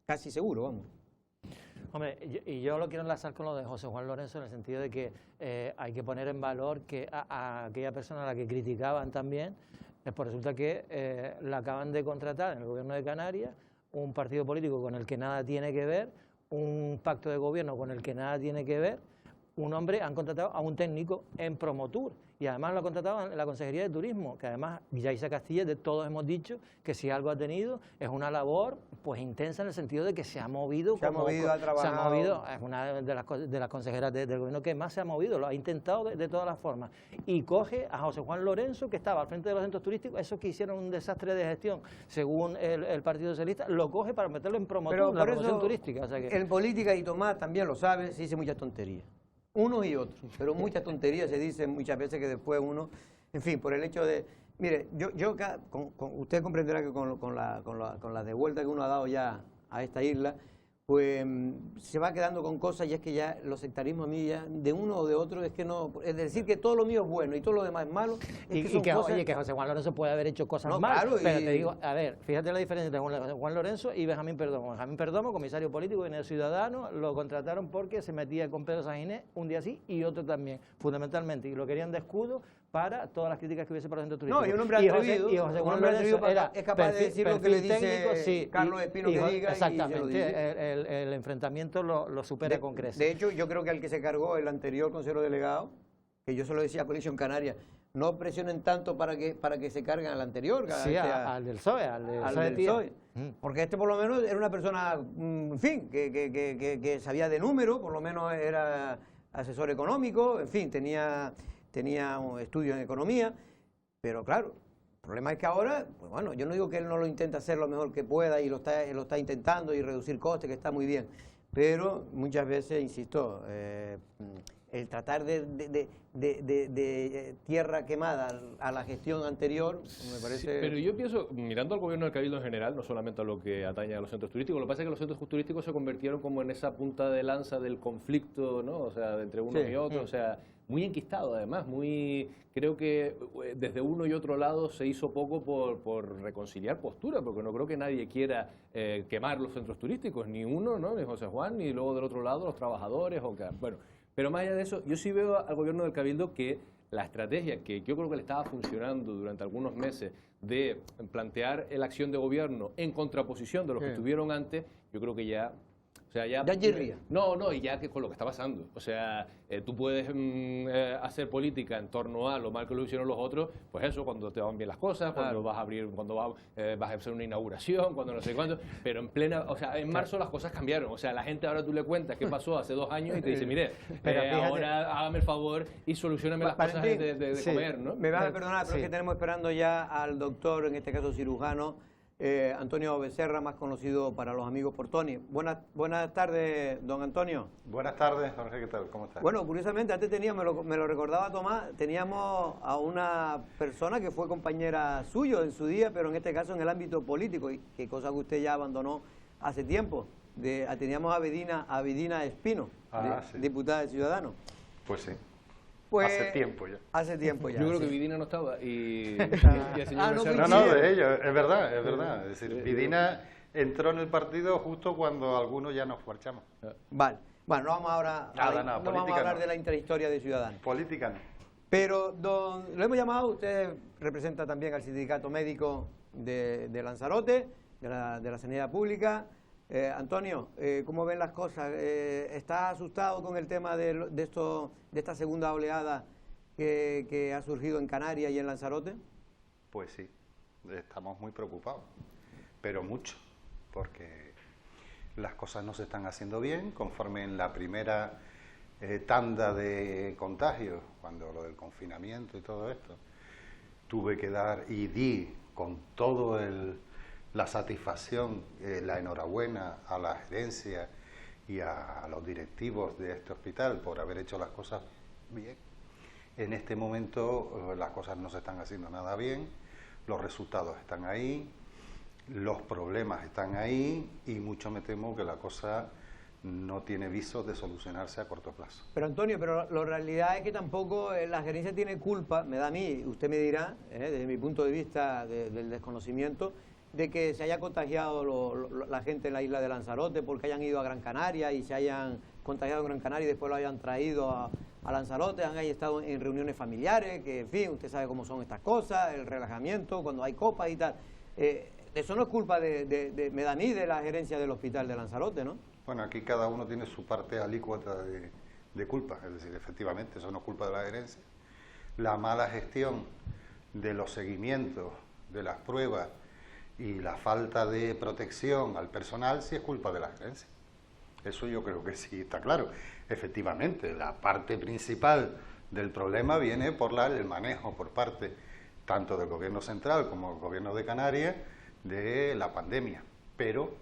casi seguro, vamos. Hombre, yo lo quiero enlazar con lo de José Juan Lorenzo en el sentido de que hay que poner en valor que a aquella persona a la que criticaban también, pues resulta que la acaban de contratar en el gobierno de Canarias, un partido político con el que nada tiene que ver, un pacto de gobierno con el que nada tiene que ver. Un hombre, han contratado a un técnico en Promotur y además lo ha contratado en la Consejería de Turismo, que además Yaiza Castilla, de todos hemos dicho que si algo ha tenido es una labor pues intensa en el sentido de que se ha movido, ha movido, es una de las consejeras del gobierno que más se ha movido, lo ha intentado de todas las formas, y coge a José Juan Lorenzo, que estaba al frente de los centros turísticos, esos que hicieron un desastre de gestión según el Partido Socialista, lo coge para meterlo en Promotur, la promoción turística. O sea que... En política, y Tomás también lo sabe, se dice muchas tonterías. Unos y otros, pero muchas tonterías se dicen muchas veces que después uno, en fin, por el hecho de, mire, usted comprenderá que con la devuelta que uno ha dado ya a esta isla, pues se va quedando con cosas, y es que ya los sectarismos a mí ya, de uno o de otro, es que no, es decir que todo lo mío es bueno y todo lo demás es malo. Oye, que José Juan Lorenzo puede haber hecho cosas malas, claro, pero te digo, a ver, fíjate la diferencia entre Juan Lorenzo y Benjamín Perdomo. Benjamín Perdomo, comisario político de Ciudadano, lo contrataron porque se metía con Pedro Saginés un día sí y otro también, fundamentalmente, y lo querían de escudo para todas las críticas que hubiese para el centro turístico. No, y un hombre atrevido, es capaz de decir lo que le dice técnico, sí, Carlos Espino que diga. Exactamente, el enfrentamiento lo supera con creces. De hecho, yo creo que al que se cargó el anterior consejero delegado, que yo se lo decía a Coalición Canaria, no presionen tanto para que se carguen al anterior. Sí, al del PSOE, al del PSOE. Porque este por lo menos era una persona, en fin, que sabía de números, por lo menos era asesor económico, en fin, tenía estudios en economía, pero claro, el problema es que ahora, pues bueno, yo no digo que él no lo intente hacer lo mejor que pueda y lo está intentando y reducir costes, que está muy bien, pero muchas veces, insisto, el tratar de tierra quemada a la gestión anterior, me parece... Sí, pero yo pienso, mirando al gobierno del Cabildo en general, no solamente a lo que atañe a los centros turísticos, lo que pasa es que los centros turísticos se convirtieron como en esa punta de lanza del conflicto, ¿no? O sea, entre unos y otros, o sea, muy enquistado además, creo que desde uno y otro lado se hizo poco por reconciliar posturas, porque no creo que nadie quiera quemar los centros turísticos, ni uno, ¿no? Ni José Juan, ni luego del otro lado los trabajadores, bueno... Pero más allá de eso, yo sí veo al gobierno del Cabildo que la estrategia que yo creo que le estaba funcionando durante algunos meses de plantear la acción de gobierno en contraposición de los que estuvieron antes, yo creo que ya... O sea, ya chirría. No, y ya que con lo que está pasando. O sea, tú puedes hacer política en torno a lo mal que lo hicieron los otros, pues eso, cuando te van bien las cosas, cuando vas a abrir, cuando vas a hacer una inauguración, cuando no sé cuándo, pero en plena, o sea, en marzo las cosas cambiaron. O sea, la gente ahora tú le cuentas qué pasó hace 2 años y te dice, mire, ahora hágame el favor y solucioname las cosas de comer, ¿no? Me vas a perdonar, pero es que tenemos esperando ya al doctor, en este caso cirujano, Antonio Becerra, más conocido para los amigos por Tony. Buenas tardes, don Antonio. Buenas tardes, Jorge, ¿qué tal? ¿Cómo estás? Bueno, curiosamente, antes me lo recordaba Tomás, teníamos a una persona que fue compañera suyo en su día, pero en este caso en el ámbito político, y que cosa que usted ya abandonó hace tiempo. Teníamos a Avedina Espino, sí. diputada de Ciudadanos. Pues sí. Pues, hace tiempo ya. Hace tiempo ya. Yo creo sí. que Vidina no estaba y el señor Ah, no, Becerra- No, de ellos, es verdad, es verdad. Es decir, Vidina entró en el partido justo cuando algunos ya nos marchamos. Vale. Bueno, no vamos ahora Nada, no vamos a política hablar no. de la intrahistoria de Ciudadanos. Política no. Pero lo hemos llamado, usted representa también al sindicato médico de Lanzarote, de la sanidad pública. Antonio, ¿cómo ven las cosas? ¿Estás asustado con el tema de esta segunda oleada que ha surgido en Canarias y en Lanzarote? Pues sí, estamos muy preocupados, pero mucho, porque las cosas no se están haciendo bien, conforme en la primera tanda de contagios, cuando lo del confinamiento y todo esto, tuve que dar y di con todo la satisfacción, la enhorabuena a la gerencia y a los directivos de este hospital por haber hecho las cosas bien. En este momento las cosas no se están haciendo nada bien, los resultados están ahí, los problemas están ahí y mucho me temo que la cosa no tiene visos de solucionarse a corto plazo. Pero Antonio, la realidad es que tampoco la gerencia tiene culpa, me da a mí, usted me dirá, desde mi punto de vista del desconocimiento, de que se haya contagiado la gente en la isla de Lanzarote porque hayan ido a Gran Canaria y se hayan contagiado en Gran Canaria y después lo hayan traído a Lanzarote, han estado en reuniones familiares, que en fin, usted sabe cómo son estas cosas, el relajamiento, cuando hay copas y tal. Eso no es culpa me da a mí, de la gerencia del hospital de Lanzarote, ¿no? Bueno, aquí cada uno tiene su parte alícuota de culpa, es decir, efectivamente, eso no es culpa de la gerencia. La mala gestión de los seguimientos, de las pruebas y la falta de protección al personal sí es culpa de la gerencia. Eso yo creo que sí está claro. Efectivamente, la parte principal del problema viene por el manejo por parte tanto del gobierno central como del gobierno de Canarias de la pandemia. Pero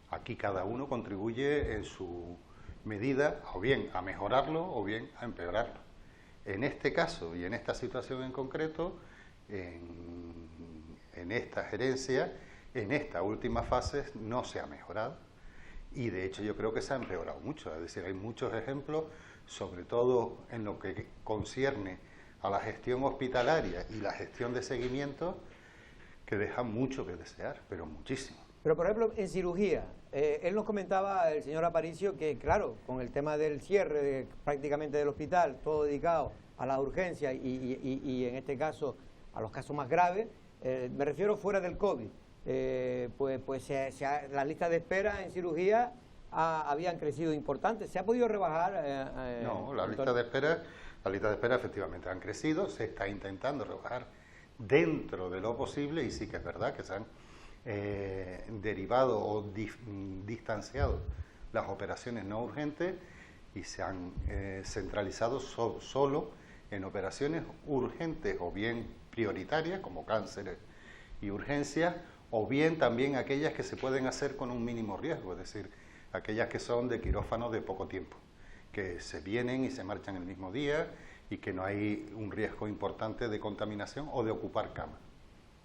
aquí cada uno contribuye en su medida o bien a mejorarlo o bien a empeorarlo. En este caso y en esta situación en concreto, en esta gerencia, en esta última fase no se ha mejorado y de hecho yo creo que se ha empeorado mucho. Es decir, hay muchos ejemplos, sobre todo en lo que concierne a la gestión hospitalaria y la gestión de seguimiento, que dejan mucho que desear, pero muchísimo. Pero, por ejemplo, en cirugía, él nos comentaba, el señor Aparicio, que claro, con el tema del cierre prácticamente del hospital, todo dedicado a las urgencias y en este caso a los casos más graves, me refiero fuera del COVID, las listas de espera en cirugía habían crecido importante. ¿Se ha podido rebajar? No, las listas de espera efectivamente han crecido, se está intentando rebajar dentro de lo posible y sí que es verdad que se han derivado o distanciado las operaciones no urgentes y se han centralizado solo en operaciones urgentes o bien prioritarias como cánceres y urgencias o bien también aquellas que se pueden hacer con un mínimo riesgo, es decir, aquellas que son de quirófano de poco tiempo, que se vienen y se marchan el mismo día y que no hay un riesgo importante de contaminación o de ocupar cama.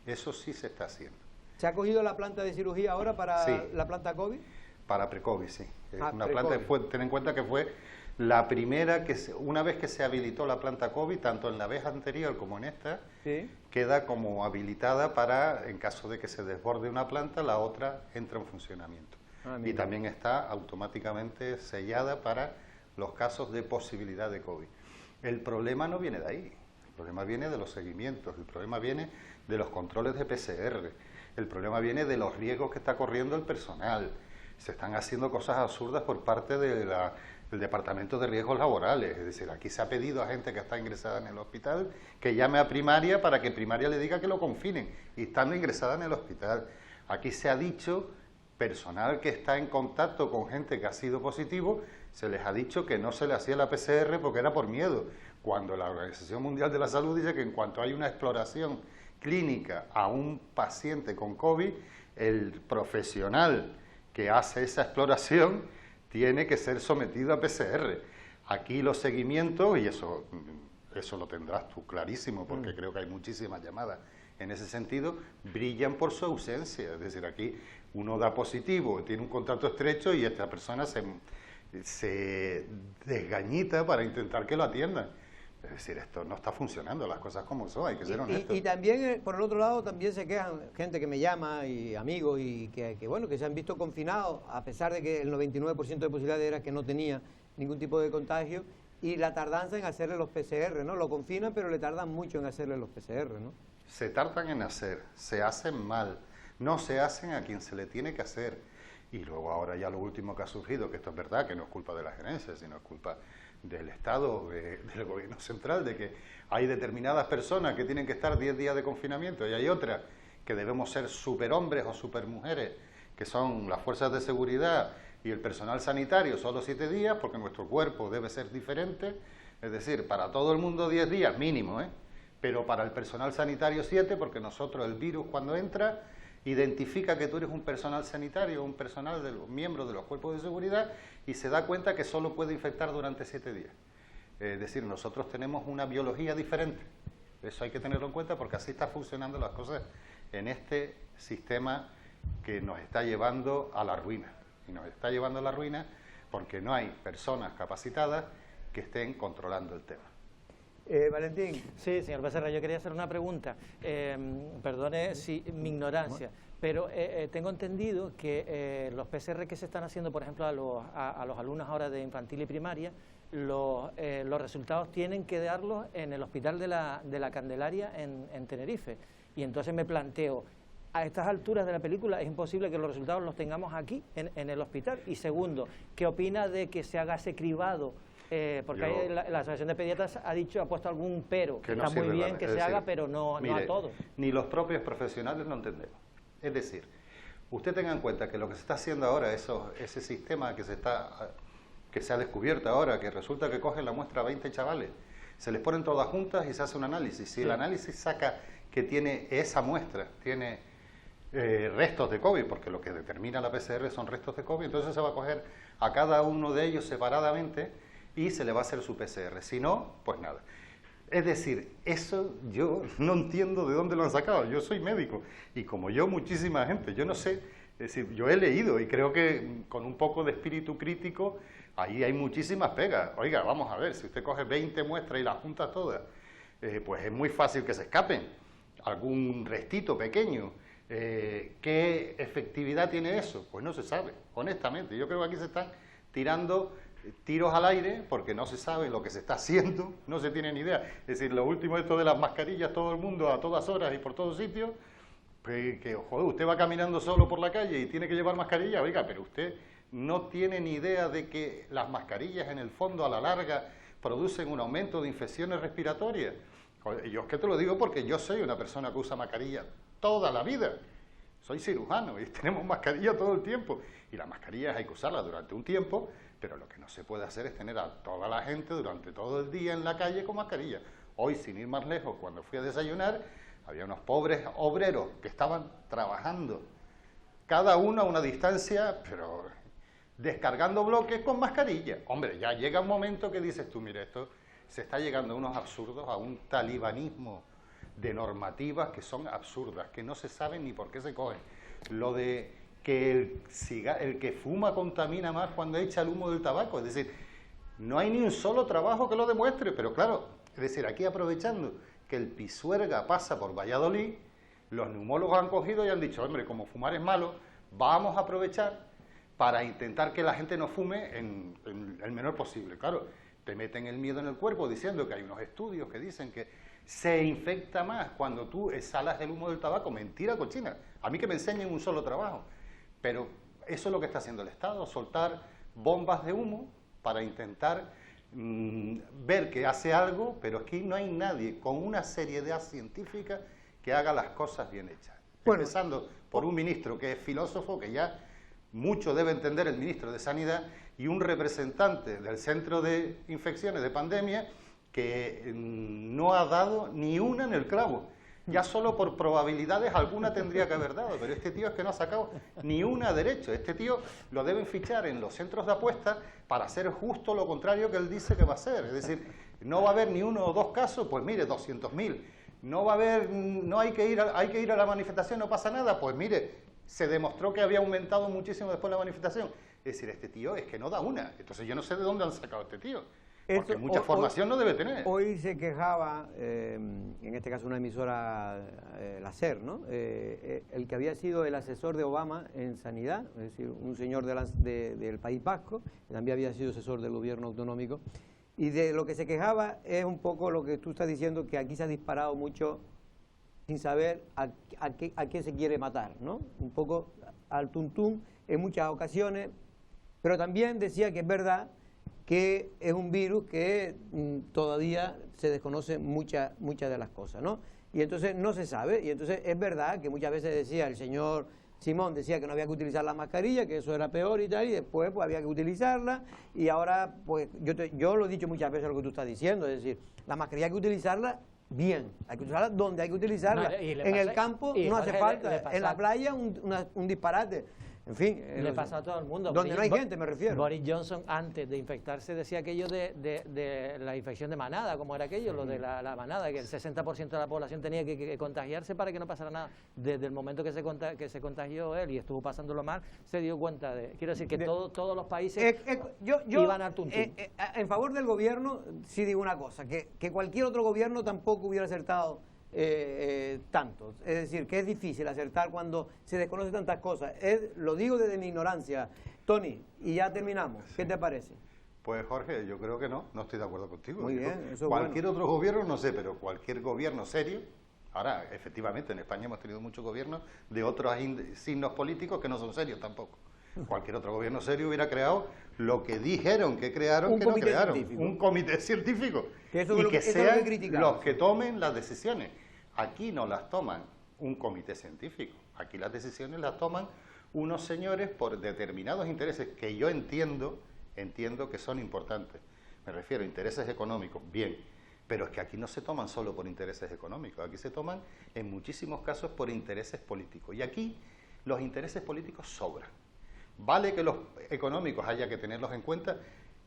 Eso sí se está haciendo. ¿Se ha cogido la planta de cirugía ahora para Sí. la planta COVID? Para pre-COVID, sí. Una pre-COVID. planta que fue, ten en cuenta que fue la primera una vez que se habilitó la planta COVID, tanto en la vez anterior como en esta, Sí. queda como habilitada para, en caso de que se desborde una planta, la otra entra en funcionamiento. Ah, Y mira. también está automáticamente sellada para los casos de posibilidad de COVID. El problema no viene de ahí, el problema viene de los seguimientos, el problema viene de los controles de PCR, el problema viene de los riesgos que está corriendo el personal. Se están haciendo cosas absurdas por parte del Departamento de Riesgos Laborales. Es decir, aquí se ha pedido a gente que está ingresada en el hospital que llame a primaria para que primaria le diga que lo confinen y estando ingresada en el hospital. Aquí se ha dicho, personal que está en contacto con gente que ha sido positivo, se les ha dicho que no se le hacía la PCR porque era por miedo, cuando la Organización Mundial de la Salud dice que en cuanto hay una exploración clínica a un paciente con COVID, el profesional que hace esa exploración tiene que ser sometido a PCR. Aquí los seguimientos, y eso lo tendrás tú clarísimo, porque creo que hay muchísimas llamadas en ese sentido, brillan por su ausencia. Es decir, aquí uno da positivo, tiene un contacto estrecho y esta persona se desgañita para intentar que lo atiendan. Es decir, esto no está funcionando, las cosas como son, hay que ser honestos. Y también, por el otro lado, también se quejan gente que me llama y amigos y bueno, que se han visto confinados, a pesar de que el 99% de posibilidades era que no tenía ningún tipo de contagio, y la tardanza en hacerle los PCR, ¿no? Lo confinan, pero le tardan mucho en hacerle los PCR, ¿no? Se tardan en hacer, se hacen mal, no se hacen a quien se le tiene que hacer. Y luego ahora ya lo último que ha surgido, que esto es verdad, que no es culpa de la gerencia, sino es culpa del Estado, del gobierno central, de que hay determinadas personas que tienen que estar 10 días de confinamiento y hay otras que debemos ser superhombres o supermujeres, que son las fuerzas de seguridad y el personal sanitario solo 7 días, porque nuestro cuerpo debe ser diferente, es decir, para todo el mundo 10 días mínimo, pero para el personal sanitario 7, porque nosotros el virus cuando entra identifica que tú eres un personal sanitario, un personal de los miembros de los cuerpos de seguridad y se da cuenta que solo puede infectar durante 7 días. Es decir, nosotros tenemos una biología diferente. Eso hay que tenerlo en cuenta porque así están funcionando las cosas en este sistema que nos está llevando a la ruina. Y nos está llevando a la ruina porque no hay personas capacitadas que estén controlando el tema. Valentín. Sí, señor Becerra, yo quería hacer una pregunta. Perdone mi ignorancia, pero tengo entendido que los PCR que se están haciendo, por ejemplo, a los alumnos ahora de infantil y primaria, los resultados tienen que darlos en el Hospital de la Candelaria en Tenerife. Y entonces me planteo, a estas alturas de la película es imposible que los resultados los tengamos aquí, en el hospital. Y segundo, ¿qué opina de que se haga ese cribado? Porque la Asociación de Pediatras ha puesto algún pero, que no está muy bien que se haga, pero no a todos. Ni los propios profesionales lo entendemos. Es decir, usted tenga en cuenta que lo que se está haciendo ahora, ese sistema que se ha descubierto ahora, que resulta que cogen la muestra a 20 chavales, se les ponen todas juntas y se hace un análisis. Si el análisis saca que tiene esa muestra, tiene restos de COVID, porque lo que determina la PCR son restos de COVID, entonces se va a coger a cada uno de ellos separadamente y se le va a hacer su PCR. Si no, pues nada. Es decir, eso yo no entiendo de dónde lo han sacado. Yo soy médico y como yo, muchísima gente, yo no sé, es decir, yo he leído y creo que con un poco de espíritu crítico, ahí hay muchísimas pegas. Oiga, vamos a ver, si usted coge 20 muestras y las junta todas, pues es muy fácil que se escapen algún restito pequeño. ¿Qué efectividad tiene eso? Pues no se sabe, honestamente. Yo creo que aquí se están tirando tiros al aire porque no se sabe lo que se está haciendo, no se tiene ni idea. Es decir, lo último esto de las mascarillas, todo el mundo a todas horas y por todos sitios, que joder, usted va caminando solo por la calle y tiene que llevar mascarilla, oiga, pero usted no tiene ni idea de que las mascarillas en el fondo a la larga producen un aumento de infecciones respiratorias. Joder, yo es que te lo digo porque yo soy una persona que usa mascarilla toda la vida. Soy cirujano y tenemos mascarilla todo el tiempo. Y las mascarillas hay que usarlas durante un tiempo, pero lo que no se puede hacer es tener a toda la gente durante todo el día en la calle con mascarilla. Hoy, sin ir más lejos, cuando fui a desayunar, había unos pobres obreros que estaban trabajando, cada uno a una distancia, pero descargando bloques con mascarilla. Hombre, ya llega un momento que dices tú, mira, esto se está llegando a unos absurdos, a un talibanismo de normativas que son absurdas, que no se saben ni por qué se cogen. Lo de que el que fuma contamina más cuando echa el humo del tabaco, es decir, no hay ni un solo trabajo que lo demuestre, pero claro, es decir, aquí aprovechando que el Pisuerga pasa por Valladolid, los neumólogos han cogido y han dicho, hombre, como fumar es malo, vamos a aprovechar para intentar que la gente no fume en el menor posible. Claro, te meten el miedo en el cuerpo diciendo que hay unos estudios que dicen que se infecta más cuando tú exhalas el humo del tabaco. Mentira cochina. A mí que me enseñen un solo trabajo. Pero eso es lo que está haciendo el Estado, soltar bombas de humo para intentar ver que hace algo, pero aquí no hay nadie con una seriedad científica que haga las cosas bien hechas. Bueno, empezando por un ministro que es filósofo, que ya mucho debe entender el ministro de Sanidad, y un representante del Centro de Infecciones de Pandemia que no ha dado ni una en el clavo. Ya solo por probabilidades alguna tendría que haber dado, pero este tío es que no ha sacado ni una derecho. Este tío lo deben fichar en los centros de apuestas para hacer justo lo contrario que él dice que va a hacer. Es decir, no va a haber ni uno o dos casos, pues mire, 200.000. No va a haber, no hay que ir a la manifestación, no pasa nada, pues mire, se demostró que había aumentado muchísimo después la manifestación. Es decir, este tío es que no da una. Entonces yo no sé de dónde han sacado a este tío. Porque mucha formación no debe tener. Hoy se quejaba, en este caso una emisora, la SER, ¿no? El que había sido el asesor de Obama en sanidad, es decir, un señor del País Vasco, que también había sido asesor del gobierno autonómico, y de lo que se quejaba es un poco lo que tú estás diciendo, que aquí se ha disparado mucho sin saber a qué se quiere matar, ¿no? Un poco al tuntún en muchas ocasiones, pero también decía que es verdad que es un virus que todavía se desconoce muchas de las cosas, ¿no? Y entonces no se sabe, y entonces es verdad que muchas veces decía el señor Simón, decía que no había que utilizar la mascarilla, que eso era peor y tal, y después pues había que utilizarla, y ahora pues yo lo he dicho muchas veces lo que tú estás diciendo, es decir, la mascarilla hay que utilizarla bien, hay que usarla donde hay que utilizarla, en el campo no hace falta, en la playa un disparate. En fin, le pasa a todo el mundo. Donde no hay gente, me refiero. Boris Johnson, antes de infectarse, decía aquello de la infección de manada, como era aquello, lo de la manada, que el 60% de la población tenía que contagiarse para que no pasara nada. Desde el momento que se contagió él y estuvo pasándolo mal, se dio cuenta de... Quiero decir que todos los países iban al tuntún. En favor del gobierno, sí digo una cosa, que cualquier otro gobierno tampoco hubiera acertado tanto, es decir, que es difícil acertar cuando se desconoce tantas cosas. Lo digo desde mi ignorancia. Tony, y ya terminamos, ¿qué te parece? Pues Jorge, yo creo que no estoy de acuerdo contigo. Muy bien, eso es cualquier bueno. otro gobierno, no sé, pero cualquier gobierno serio, ahora efectivamente en España hemos tenido muchos gobiernos de otros signos políticos que no son serios tampoco. Cualquier otro gobierno serio hubiera creado lo que dijeron que crearon, que no crearon. Un comité científico. Y que sean los que tomen las decisiones. Aquí no las toman un comité científico. Aquí las decisiones las toman unos señores por determinados intereses que yo entiendo que son importantes. Me refiero a intereses económicos, bien. Pero es que aquí no se toman solo por intereses económicos. Aquí se toman en muchísimos casos por intereses políticos. Y aquí los intereses políticos sobran. Vale que los económicos haya que tenerlos en cuenta,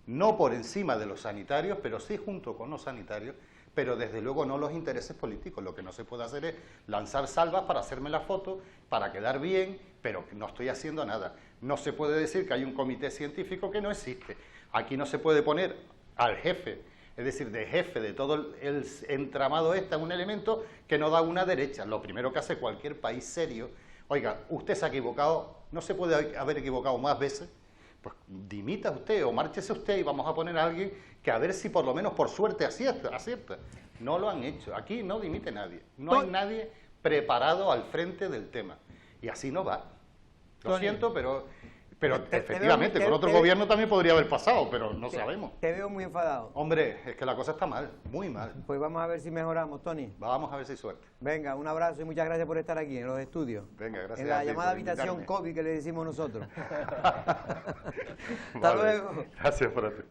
no por encima de los sanitarios, pero sí junto con los sanitarios, pero desde luego no los intereses políticos. Lo que no se puede hacer es lanzar salvas para hacerme la foto, para quedar bien, pero no estoy haciendo nada. No se puede decir que hay un comité científico que no existe. Aquí no se puede poner al jefe, es decir, de jefe de todo el entramado un elemento que no da una derecha. Lo primero que hace cualquier país serio: oiga, usted se ha equivocado, no se puede haber equivocado más veces, pues dimita usted o márchese usted y vamos a poner a alguien que a ver si por lo menos por suerte acierta. No lo han hecho, aquí no dimite nadie, no hay nadie preparado al frente del tema y así no va. Lo siento, pero efectivamente con otro gobierno también podría haber pasado, pero no sabemos. Te veo muy enfadado. Hombre, es que la cosa está mal, muy mal. Pues vamos a ver si mejoramos, Tony. Vamos a ver si hay suerte. Venga, un abrazo y muchas gracias por estar aquí en los estudios. Venga, gracias. En la a ti llamada por habitación invitarme. COVID que le decimos nosotros. Hasta Vale, luego. Gracias por ti.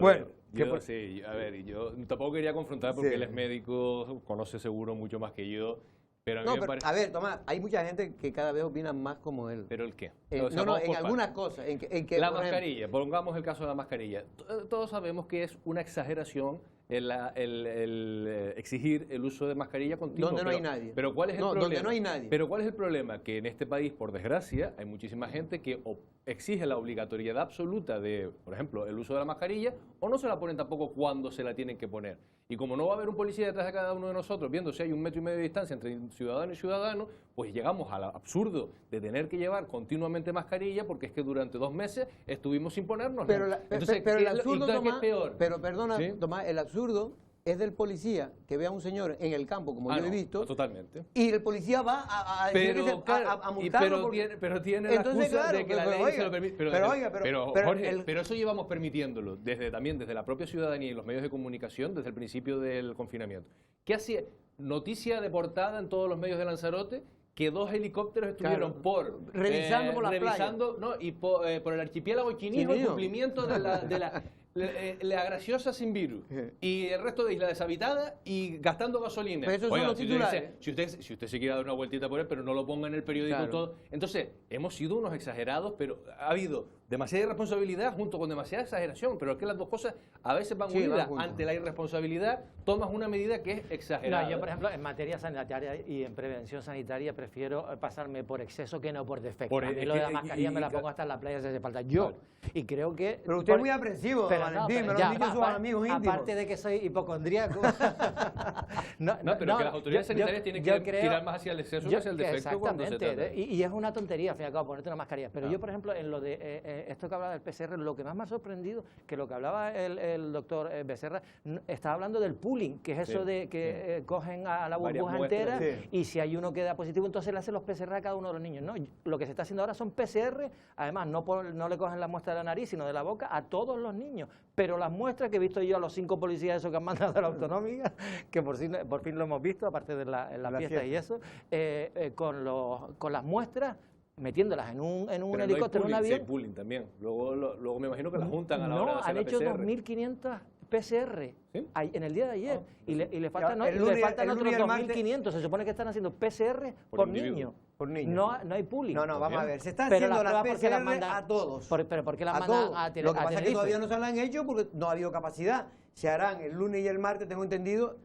Bueno, yo tampoco quería confrontar porque él es médico, conoce seguro mucho más que yo, pero a mí me parece... A ver, Tomás, hay mucha gente que cada vez opina más como él. ¿Pero el qué? En algunas cosas. En que, la mascarilla, pongamos el caso de la mascarilla. Todos sabemos que es una exageración el exigir el uso de mascarilla continuo. Donde no hay nadie. Pero ¿cuál es el problema? Donde no hay nadie. Pero ¿cuál es el problema? Que en este país, por desgracia, hay muchísima gente que exige la obligatoriedad absoluta de, por ejemplo, el uso de la mascarilla, o no se la ponen tampoco cuando se la tienen que poner. Y como no va a haber un policía detrás de cada uno de nosotros, viendo si hay 1,5 metros de distancia entre ciudadano y ciudadano, pues llegamos al absurdo de tener que llevar continuamente mascarilla, porque es que durante 2 meses estuvimos sin ponernos. Pero el absurdo, Tomás, es peor. pero perdona, ¿Sí? Tomás, el absurdo es del policía que ve a un señor en el campo, como yo he visto, totalmente. Y el policía va a multarlo. Pero tiene entonces, la excusa claro, de que la ley se lo permite. Pero eso llevamos permitiéndolo también desde la propia ciudadanía y los medios de comunicación desde el principio del confinamiento. ¿Qué hacía? Noticia de portada en todos los medios de Lanzarote, que 2 helicópteros estuvieron revisando por la playa. Por el archipiélago Quinijo el cumplimiento de la graciosa sin virus y el resto de isla deshabitada y gastando gasolina. Pero esos son los titulares. Si usted se quiere dar una vueltita por él, pero no lo ponga en el periódico todo. Entonces, hemos sido unos exagerados, pero ha habido demasiada irresponsabilidad junto con demasiada exageración, pero es que las dos cosas a veces van unidas. Ante la irresponsabilidad tomas una medida que es exagerada. No, yo, por ejemplo, en materia sanitaria y en prevención sanitaria prefiero pasarme por exceso que no por defecto. A mí lo de la mascarilla me la pongo hasta en la playa si hace falta. Yo, y creo que... Pero usted es muy aprensivo, Valentín, me lo han dicho sus amigos íntimos. Aparte de que soy hipocondríaco. pero que las autoridades sanitarias tienen que tirar más hacia el exceso que hacia el defecto cuando se trata. Y es una tontería, al fin y al cabo, ponerte una mascarilla. Pero yo, por ejemplo, en lo de esto que hablaba del PCR, lo que más me ha sorprendido, que lo que hablaba el doctor Becerra, estaba hablando del pooling, que es eso de que cogen a la burbuja entera y si hay uno que da positivo, entonces le hacen los PCR a cada uno de los niños. No, lo que se está haciendo ahora son PCR, además no le cogen la muestra de la nariz, sino de la boca a todos los niños. Pero las muestras que he visto yo a los 5 policías esos que han mandado a la autonómica, que por fin lo hemos visto, aparte de la fiesta y eso, con las muestras, metiénlas en un helicóptero, en un avión. Sí, pooling también. Luego me imagino que las juntan a la hora de hacer han hecho PCR. 2.500 PCR en el día de ayer y le faltan, el otros 2.500. Se supone que están haciendo PCR por niño. No hay pooling. No, vamos a ver. Se están haciendo las PCR a todos. ¿Pero por qué las mandan a Tenerife? Lo que pasa es que todavía no se las han hecho porque no ha habido capacidad. Se harán el lunes y el martes, tengo entendido,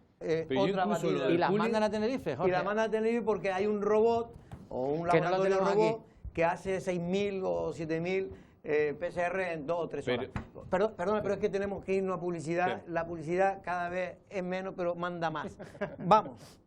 otra batida. ¿Y las mandan a Tenerife, Jorge? Y las mandan a Tenerife porque hay un robot o un laboratorio robot que hace 6.000 o 7.000 PCR en 2 o 3 horas. Perdona, pero es que tenemos que irnos a publicidad. Sí. La publicidad cada vez es menos, pero manda más. Vamos.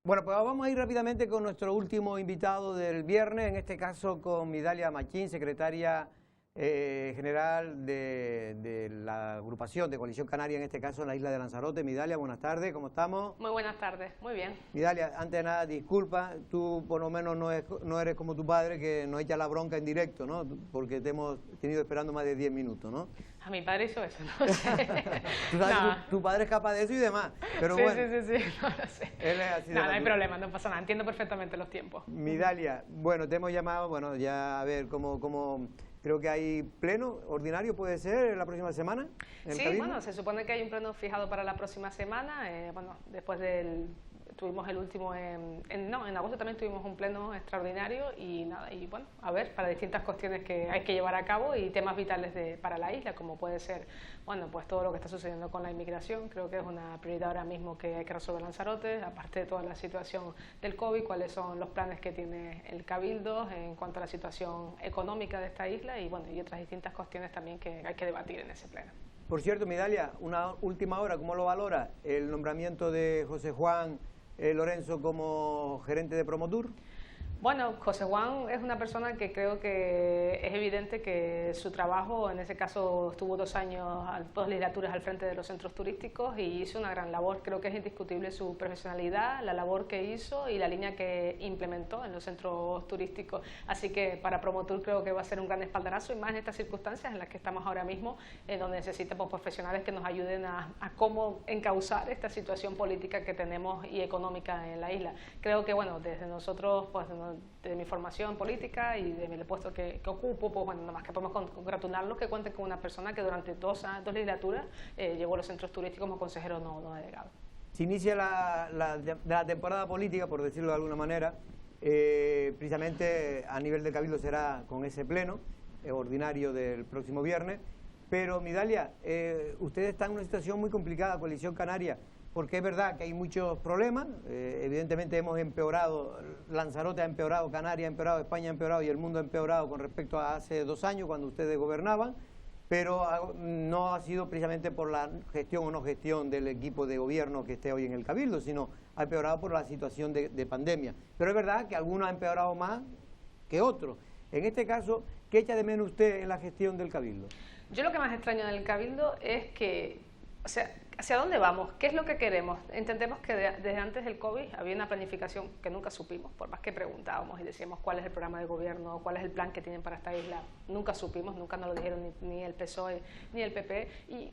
Bueno, pues vamos a ir rápidamente con nuestro último invitado del viernes, en este caso con Midalia Machín, secretaria general de la agrupación de Coalición Canaria, en este caso en la isla de Lanzarote. Midalia, buenas tardes, ¿cómo estamos? Muy buenas tardes, muy bien. Midalia, antes de nada, disculpa, tú por lo menos no eres como tu padre que nos echa la bronca en directo, ¿no? Porque te hemos tenido esperando más de 10 minutos, ¿no? A mi padre hizo eso, no sé. Tú sabes, tu padre es capaz de eso y demás, pero sí, bueno. Sí, no lo sé. Él es así. No hay problema, no pasa nada, entiendo perfectamente los tiempos. Midalia, bueno, te hemos llamado, bueno, ya a ver cómo creo que hay pleno ordinario, ¿puede ser, la próxima semana? Sí, bueno, se supone que hay un pleno fijado para la próxima semana, bueno, después tuvimos el último, en agosto también tuvimos un pleno extraordinario y nada, y bueno, a ver, para distintas cuestiones que hay que llevar a cabo y temas vitales para la isla, como puede ser, bueno, pues todo lo que está sucediendo con la inmigración, creo que es una prioridad ahora mismo que hay que resolver en Lanzarote, aparte de toda la situación del COVID, cuáles son los planes que tiene el Cabildo en cuanto a la situación económica de esta isla y bueno, y otras distintas cuestiones también que hay que debatir en ese pleno. Por cierto, Midalia, una última hora, ¿cómo lo valora el nombramiento de José Juan Lorenzo como gerente de Promotur? Bueno, José Juan es una persona que creo que es evidente que su trabajo, en ese caso estuvo 2 años, 2 legislaturas al frente de los centros turísticos y hizo una gran labor. Creo que es indiscutible su profesionalidad, la labor que hizo y la línea que implementó en los centros turísticos. Así que para Promotur creo que va a ser un gran espaldarazo y más en estas circunstancias en las que estamos ahora mismo, donde necesitamos profesionales que nos ayuden a cómo encauzar esta situación política que tenemos y económica en la isla. Creo que, bueno, desde nosotros, pues, de mi formación política y de mi puesto que ocupo, pues bueno, nada más que podemos congratularnos que cuenten con una persona que durante 2 legislaturas llevó los centros turísticos como consejero no delegado. Se inicia la temporada política, por decirlo de alguna manera, precisamente a nivel de Cabildo será con ese pleno ordinario del próximo viernes, pero Midalia, usted está en una situación muy complicada, Coalición Canaria, porque es verdad que hay muchos problemas, evidentemente hemos empeorado, Lanzarote ha empeorado, Canarias ha empeorado, España ha empeorado y el mundo ha empeorado con respecto a hace 2 años cuando ustedes gobernaban, pero no ha sido precisamente por la gestión o no gestión del equipo de gobierno que esté hoy en el Cabildo, sino ha empeorado por la situación de pandemia. Pero es verdad que algunos han empeorado más que otros. En este caso, ¿qué echa de menos usted en la gestión del Cabildo? Yo lo que más extraño del Cabildo es que, o sea, ¿Hacia dónde vamos? ¿Qué es lo que queremos? Entendemos que desde antes del COVID había una planificación que nunca supimos, por más que preguntábamos y decíamos cuál es el programa de gobierno, cuál es el plan que tienen para esta isla. Nunca supimos, nunca nos lo dijeron ni el PSOE ni el PP. Y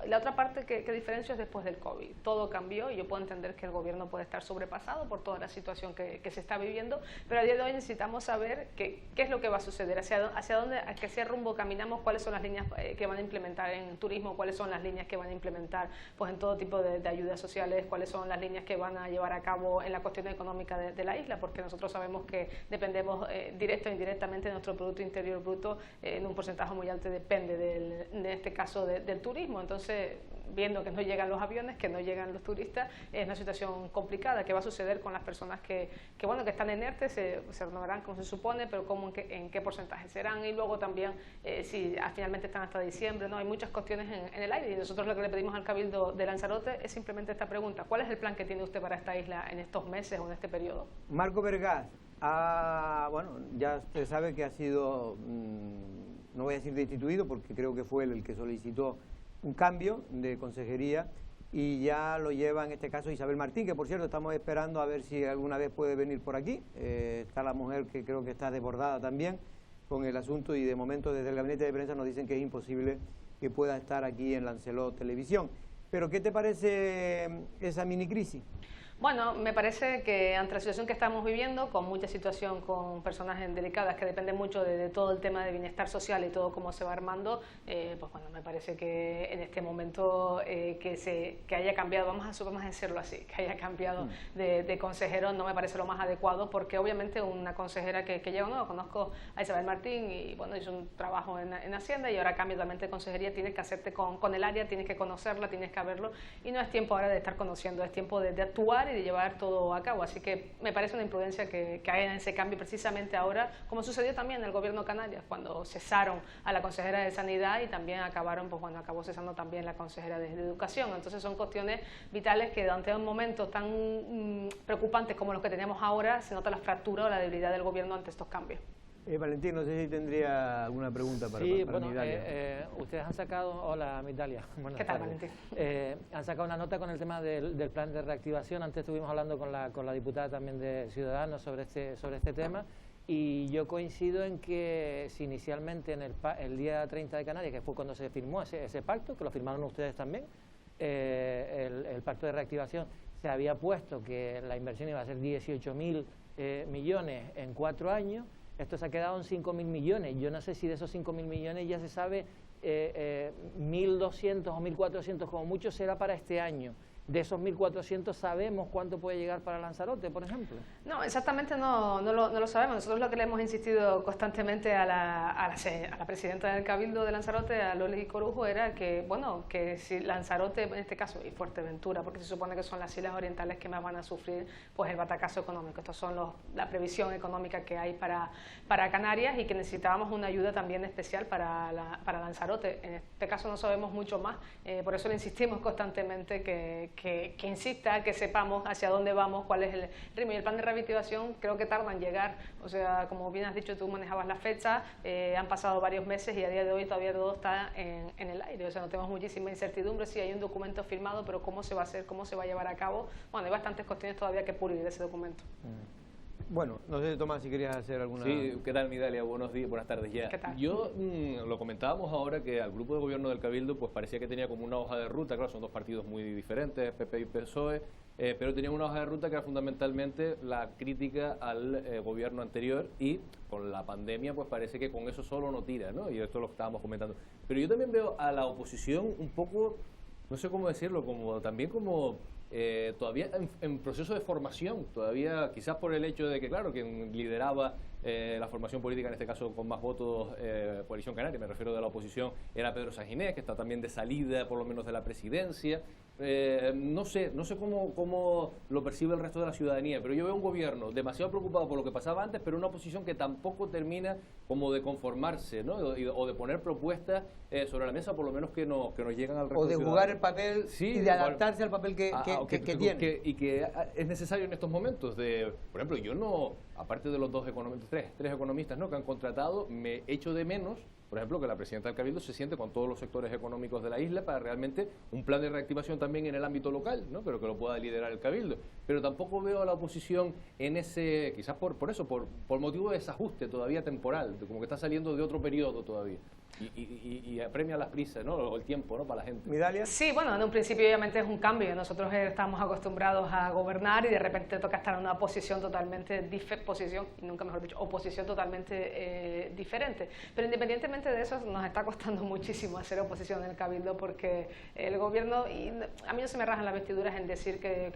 la otra parte que diferencio es después del COVID. Todo cambió y yo puedo entender que el gobierno puede estar sobrepasado por toda la situación que se está viviendo, pero a día de hoy necesitamos saber qué es lo que va a suceder, hacia dónde, a qué rumbo caminamos, cuáles son las líneas que van a implementar en turismo, cuáles son las líneas que van a implementar pues en todo tipo de ayudas sociales, cuáles son las líneas que van a llevar a cabo en la cuestión económica de la isla, porque nosotros sabemos que dependemos directo e indirectamente de nuestro Producto Interior Bruto, en un porcentaje muy alto depende en este caso del turismo. Entonces, viendo que no llegan los aviones, que no llegan los turistas, es una situación complicada. ¿Qué va a suceder con las personas que están inertes? Se renovarán como se supone, pero en qué porcentaje serán, y luego también si finalmente están hasta diciembre, ¿no? Hay muchas cuestiones en el aire, y nosotros lo que le pedimos al Cabildo de Lanzarote es simplemente esta pregunta: ¿cuál es el plan que tiene usted para esta isla en estos meses o en este periodo? Marco Vergás, bueno, ya usted sabe que ha sido, no voy a decir destituido, porque creo que fue él el que solicitó un cambio de consejería, y ya lo lleva en este caso Isabel Martín, que por cierto estamos esperando a ver si alguna vez puede venir por aquí. Está la mujer, que creo que está desbordada también con el asunto, y de momento desde el gabinete de prensa nos dicen que es imposible que pueda estar aquí en Lancelot Televisión. Pero ¿qué te parece esa mini crisis? Bueno, me parece que ante la situación que estamos viviendo, con mucha situación con personas delicadas que dependen mucho de todo el tema de bienestar social y todo cómo se va armando, pues bueno, me parece que en este momento que haya cambiado, vamos a decirlo así, que haya cambiado de consejero, no me parece lo más adecuado, porque obviamente una consejera que llega, no, conozco a Isabel Martín y bueno, hizo un trabajo en Hacienda, y ahora cambio también de consejería, tienes que hacerte con el área, tienes que conocerla, tienes que verlo, y no es tiempo ahora de estar conociendo, es tiempo de actuar y de llevar todo a cabo. Así que me parece una imprudencia que haya ese cambio precisamente ahora, como sucedió también en el gobierno de Canarias, cuando cesaron a la consejera de Sanidad y también acabó cesando también la consejera de Educación. Entonces son cuestiones vitales que ante un momento tan preocupantes como los que tenemos ahora, se nota la fractura o la debilidad del gobierno ante estos cambios. Valentín, no sé si tendría alguna pregunta para Migdalia. Ustedes han sacado... Hola, Migdalia. ¿Qué tal, Valentín? Han sacado una nota con el tema del plan de reactivación. Antes estuvimos hablando con la diputada también de Ciudadanos sobre este tema, y yo coincido en que si inicialmente en el día 30 de Canarias, que fue cuando se firmó ese pacto, que lo firmaron ustedes también, el pacto de reactivación, se había puesto que la inversión iba a ser 18.000 millones en 4 años. Esto se ha quedado en 5.000 millones. Yo no sé si de esos 5.000 millones ya se sabe 1.200 o 1.400 como mucho será para este año. De esos 1.400, ¿sabemos cuánto puede llegar para Lanzarote, por ejemplo? No, exactamente no lo sabemos. Nosotros lo que le hemos insistido constantemente a la presidenta del Cabildo de Lanzarote, a Loli Corujo, era que, bueno, que si Lanzarote, en este caso, y Fuerteventura, porque se supone que son las islas orientales que más van a sufrir pues el batacazo económico. Estos son la previsión económica que hay para Canarias, y que necesitábamos una ayuda también especial para Lanzarote. En este caso no sabemos mucho más, por eso le insistimos constantemente que insista, que sepamos hacia dónde vamos, cuál es el ritmo. Y el plan de reactivación creo que tarda en llegar, o sea, como bien has dicho, tú manejabas la fecha, han pasado varios meses y a día de hoy todavía todo está en el aire, o sea, no tenemos muchísima incertidumbre. Sí hay un documento firmado, pero cómo se va a hacer, cómo se va a llevar a cabo, bueno, hay bastantes cuestiones todavía que pulir de ese documento. Bueno, no sé, Tomás, si querías hacer alguna... Sí, ¿qué tal, Migdalia? Buenos días, buenas tardes ya. ¿Qué tal? Yo lo comentábamos ahora, que al grupo de gobierno del Cabildo pues parecía que tenía como una hoja de ruta. Claro, son dos partidos muy diferentes, PP y PSOE, pero tenían una hoja de ruta que era fundamentalmente la crítica al gobierno anterior, y con la pandemia pues parece que con eso solo no tira, ¿no? Y esto lo estábamos comentando. Pero yo también veo a la oposición un poco, no sé cómo decirlo, también como todavía en proceso de formación, todavía quizás por el hecho de que, claro, quien lideraba la formación política, en este caso con más votos, Coalición Canaria, me refiero de la oposición, era Pedro Sanginés, que está también de salida, por lo menos de la presidencia. No sé cómo lo percibe el resto de la ciudadanía, pero yo veo un gobierno demasiado preocupado por lo que pasaba antes, pero una oposición que tampoco termina como de conformarse, ¿no? O de poner propuestas sobre la mesa, por lo menos que nos llegan al resto. O de jugar el papel, sí, y de adaptarse al papel que tiene. Y que es necesario en estos momentos. Por ejemplo, yo no aparte de los dos economistas, tres economistas, ¿no?, que han contratado, me echo de menos, por ejemplo, que la presidenta del Cabildo se siente con todos los sectores económicos de la isla para realmente un plan de reactivación también en el ámbito local, ¿no?, pero que lo pueda liderar el Cabildo. Pero tampoco veo a la oposición en ese, quizás por motivo de desajuste todavía temporal, como que está saliendo de otro periodo todavía. Y apremia las prisas, ¿no?, o el tiempo, ¿no?, para la gente. ¿Midalia? Sí, bueno, en un principio obviamente es un cambio. Nosotros estamos acostumbrados a gobernar y de repente toca estar en una posición totalmente oposición totalmente diferente. Pero independientemente de eso, nos está costando muchísimo hacer oposición en el Cabildo porque el gobierno, y a mí no se me rajan las vestiduras en decir que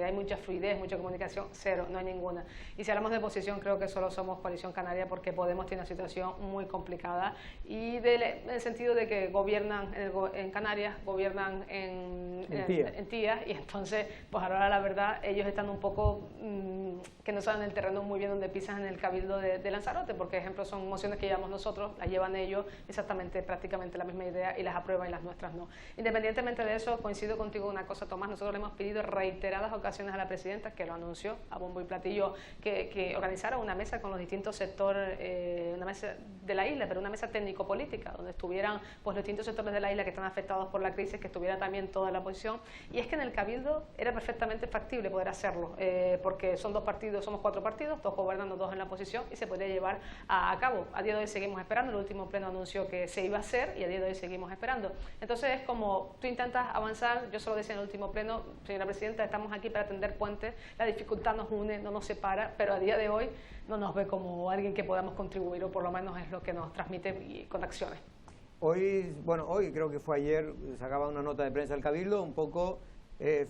hay mucha fluidez, mucha comunicación, cero, no hay ninguna. Y si hablamos de oposición, creo que solo somos Coalición Canaria porque Podemos tiene una situación muy complicada y en el sentido de que gobiernan en Canarias, gobiernan en Tías, y entonces, pues ahora la verdad, ellos están un poco que no saben el terreno muy bien donde pisan en el Cabildo de Lanzarote, porque, por ejemplo, son mociones que llevamos nosotros, las llevan ellos, exactamente, prácticamente la misma idea, y las aprueban y las nuestras no. Independientemente de eso, coincido contigo en una cosa, Tomás, nosotros le hemos pedido reiteradas ocasiones a la presidenta, que lo anunció a bombo y platillo, que organizara una mesa con los distintos sectores, una mesa de la isla, pero una mesa técnico-política, donde estuvieran pues, los distintos sectores de la isla que están afectados por la crisis, que estuviera también toda la oposición. Y es que en el Cabildo era perfectamente factible poder hacerlo, porque son dos partidos, somos 4 partidos, 2 gobernando, 2 en la oposición, y se podría llevar a cabo. A día de hoy seguimos esperando, el último pleno anunció que se iba a hacer, y a día de hoy seguimos esperando. Entonces es como tú intentas avanzar, yo solo decía en el último pleno, señora presidenta, estamos aquí para tender puentes, la dificultad nos une, no nos separa, pero a día de hoy no nos ve como alguien que podamos contribuir, o por lo menos es lo que nos transmite con acciones. Hoy creo que fue ayer, sacaba una nota de prensa del Cabildo, un poco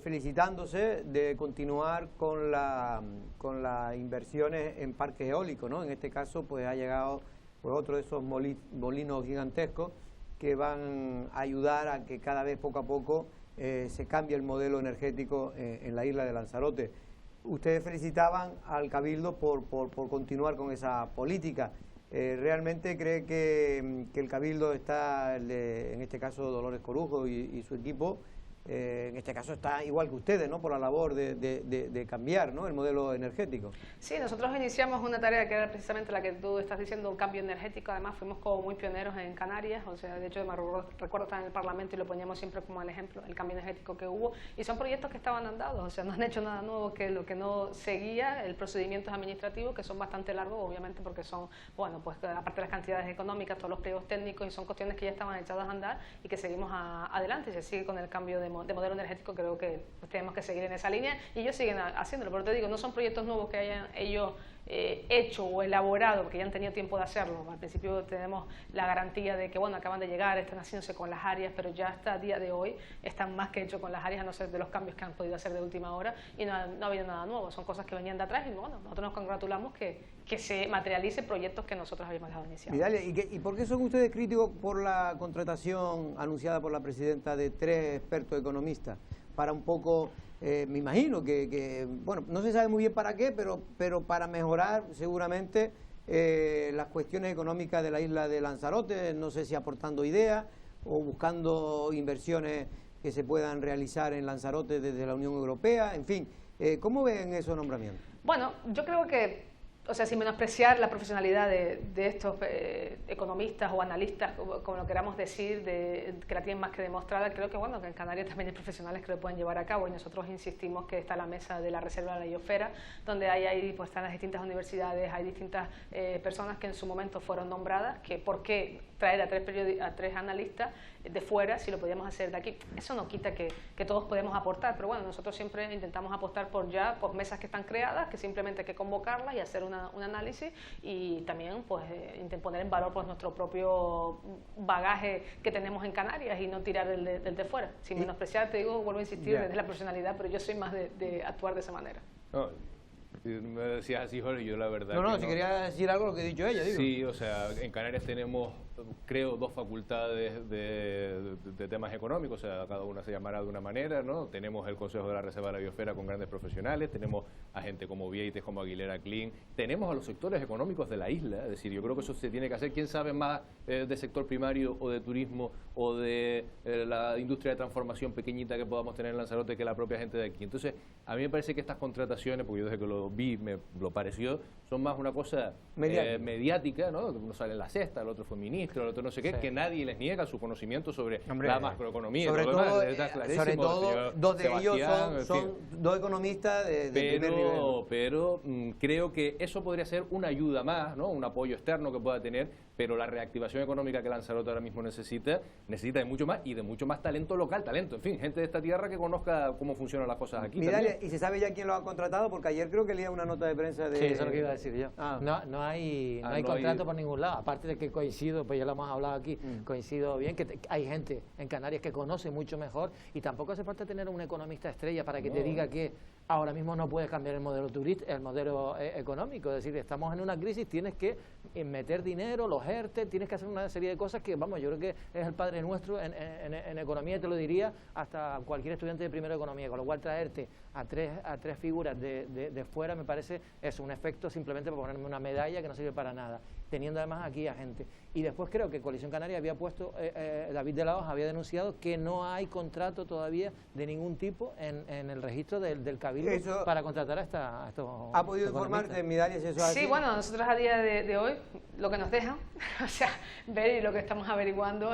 felicitándose de continuar con las inversiones en parques eólicos, ¿no? En este caso, pues ha llegado pues, otro de esos molinos gigantescos que van a ayudar a que cada vez poco a poco se cambie el modelo energético en la isla de Lanzarote. Ustedes felicitaban al Cabildo por continuar con esa política. ¿Realmente cree que el Cabildo está, en este caso Dolores Corujo y su equipo, en este caso está igual que ustedes, ¿no?, por la labor de cambiar, ¿no?, el modelo energético? Sí, nosotros iniciamos una tarea que era precisamente la que tú estás diciendo, un cambio energético. Además fuimos como muy pioneros en Canarias, o sea, de hecho me recuerdo estar en el Parlamento y lo poníamos siempre como el ejemplo, el cambio energético que hubo, y son proyectos que estaban andados, o sea, no han hecho nada nuevo, que lo que no seguía, el procedimientos administrativos, que son bastante largos, obviamente, porque son, bueno, pues aparte de las cantidades económicas, todos los pliegos técnicos, y son cuestiones que ya estaban echadas a andar y que seguimos adelante, y se sigue con el cambio de modelo energético. Creo que pues, tenemos que seguir en esa línea y ellos siguen haciéndolo, pero te digo, no son proyectos nuevos que hayan ellos hecho o elaborado, porque ya han tenido tiempo de hacerlo. Al principio tenemos la garantía de que, bueno, acaban de llegar, están haciéndose con las áreas, pero ya hasta el día de hoy están más que hechos con las áreas, a no ser de los cambios que han podido hacer de última hora, y no ha habido nada nuevo, son cosas que venían de atrás, y bueno, nosotros nos congratulamos que se materialicen proyectos que nosotros habíamos dejado iniciados. Midalia, ¿y por qué son ustedes críticos por la contratación anunciada por la presidenta de 3 expertos economistas? Para un poco, me imagino que, bueno, no se sabe muy bien para qué, pero para mejorar seguramente las cuestiones económicas de la isla de Lanzarote, no sé si aportando ideas o buscando inversiones que se puedan realizar en Lanzarote desde la Unión Europea, en fin, ¿cómo ven esos nombramientos? Bueno, yo creo que, o sea, sin menospreciar la profesionalidad de estos economistas o analistas, como lo queramos decir, que la tienen más que demostrada, creo que bueno, que en Canarias también hay profesionales que lo pueden llevar a cabo, y nosotros insistimos que está la mesa de la Reserva de la Biosfera, donde hay pues están las distintas universidades, hay distintas personas que en su momento fueron nombradas, que por qué traer a 3 analistas de fuera si lo podíamos hacer de aquí. Eso no quita que todos podemos aportar, pero bueno, nosotros siempre intentamos apostar por mesas que están creadas, que simplemente hay que convocarlas y hacer un análisis, y también pues poner en valor pues nuestro propio bagaje que tenemos en Canarias y no tirar del de fuera. Sin menospreciar, te digo, vuelvo a insistir, desde la profesionalidad, pero yo soy más de actuar de esa manera. No, me decías así, Jorge, yo la verdad. No, si quería decir algo lo que he dicho ella, digo. Sí, o sea, en Canarias tenemos, creo, 2 facultades de temas económicos, o sea, cada una se llamará de una manera, ¿no? Tenemos el Consejo de la Reserva de la Biosfera con grandes profesionales, tenemos a gente como Vieites, como Aguilera Clean, tenemos a los sectores económicos de la isla, es decir, yo creo que eso se tiene que hacer. ¿Quién sabe más de sector primario o de turismo o de la industria de transformación pequeñita que podamos tener en Lanzarote que la propia gente de aquí? Entonces, a mí me parece que estas contrataciones, porque yo desde que lo lo vi, me lo pareció, son más una cosa mediática, ¿no? Uno sale en La Sexta, el otro fue ministro, el otro no sé qué, que nadie les niega su conocimiento sobre la macroeconomía. Sobre todo, dos de ellos son dos economistas de primer nivel. Pero creo que eso podría ser una ayuda más, ¿no? Un apoyo externo que pueda tener, pero la reactivación económica que Lanzarote ahora mismo necesita de mucho más y de mucho más talento local, en fin, gente de esta tierra que conozca cómo funcionan las cosas aquí. Midalia, ¿y se sabe ya quién lo ha contratado? Porque ayer creo que leía una nota de prensa de... Sí, eso es lo que iba a decir yo. No hay contrato por ningún lado, aparte de que coincido, pues ya lo hemos hablado aquí, coincido bien, que hay gente en Canarias que conoce mucho mejor y tampoco hace falta tener un economista estrella para que te diga que ahora mismo no puedes cambiar el modelo económico, es decir, estamos en una crisis, tienes que meter dinero, los ERTE, tienes que hacer una serie de cosas que, vamos, yo creo que es el padre nuestro en economía, te lo diría hasta cualquier estudiante de primero de economía, con lo cual traerte a tres figuras de fuera me parece es un efecto simplemente para ponerme una medalla que no sirve para nada, teniendo además aquí a gente. Y después creo que Coalición Canaria había puesto, David de la Hoz había denunciado que no hay contrato todavía de ningún tipo en el registro del Cabildo para contratar a estos ¿Ha podido informarte, Midalia, si eso es así? Sí, bueno, nosotros a día de hoy, lo que nos dejan, o sea, ver y lo que estamos averiguando,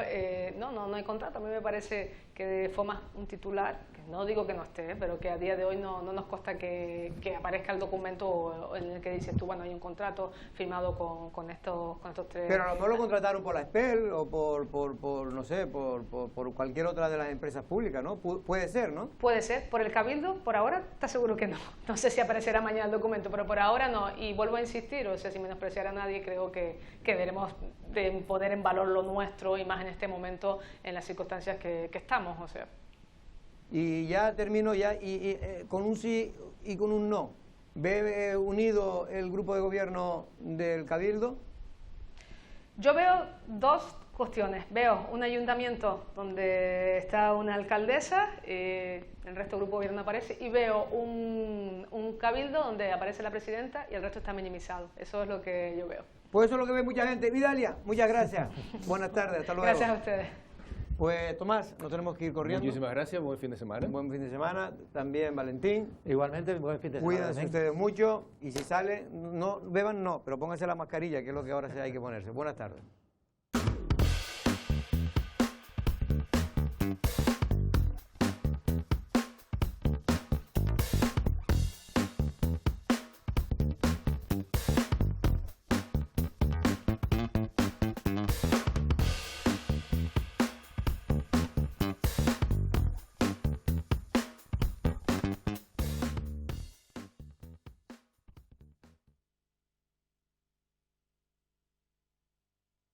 no hay contrato. A mí me parece que de forma un titular, que no digo que no esté, pero que a día de hoy no nos consta que aparezca el documento en el que dices tú, bueno, hay un contrato firmado con estos tres... Pero a lo mejor lo contrataron por la SPEL o por no sé, por cualquier otra de las empresas públicas, ¿no? Puede ser, ¿no? Puede ser. Por el Cabildo, por ahora, está seguro que no. No sé si aparecerá mañana el documento, pero por ahora no. Y vuelvo a insistir, o sea, sin menospreciar a nadie, creo que debemos de poner en valor lo nuestro y más en este momento, en las circunstancias que estamos, o sea. Y ya termino con un sí y con un no. ¿Ve unido el grupo de gobierno del Cabildo? Yo veo dos cuestiones. Veo un ayuntamiento donde está una alcaldesa, el resto del grupo de gobierno no aparece, y veo un cabildo donde aparece la presidenta y el resto está minimizado. Eso es lo que yo veo. Pues eso es lo que ve mucha gente. Midalia, muchas gracias. Buenas tardes, hasta luego. Gracias a ustedes. Pues Tomás, nos tenemos que ir corriendo. Muchísimas gracias, buen fin de semana. Buen fin de semana, también Valentín. Igualmente, buen fin de semana. Cuídense ustedes mucho y si sale, no beban no, pero pónganse la mascarilla, que es lo que ahora sí hay que ponerse. Buenas tardes.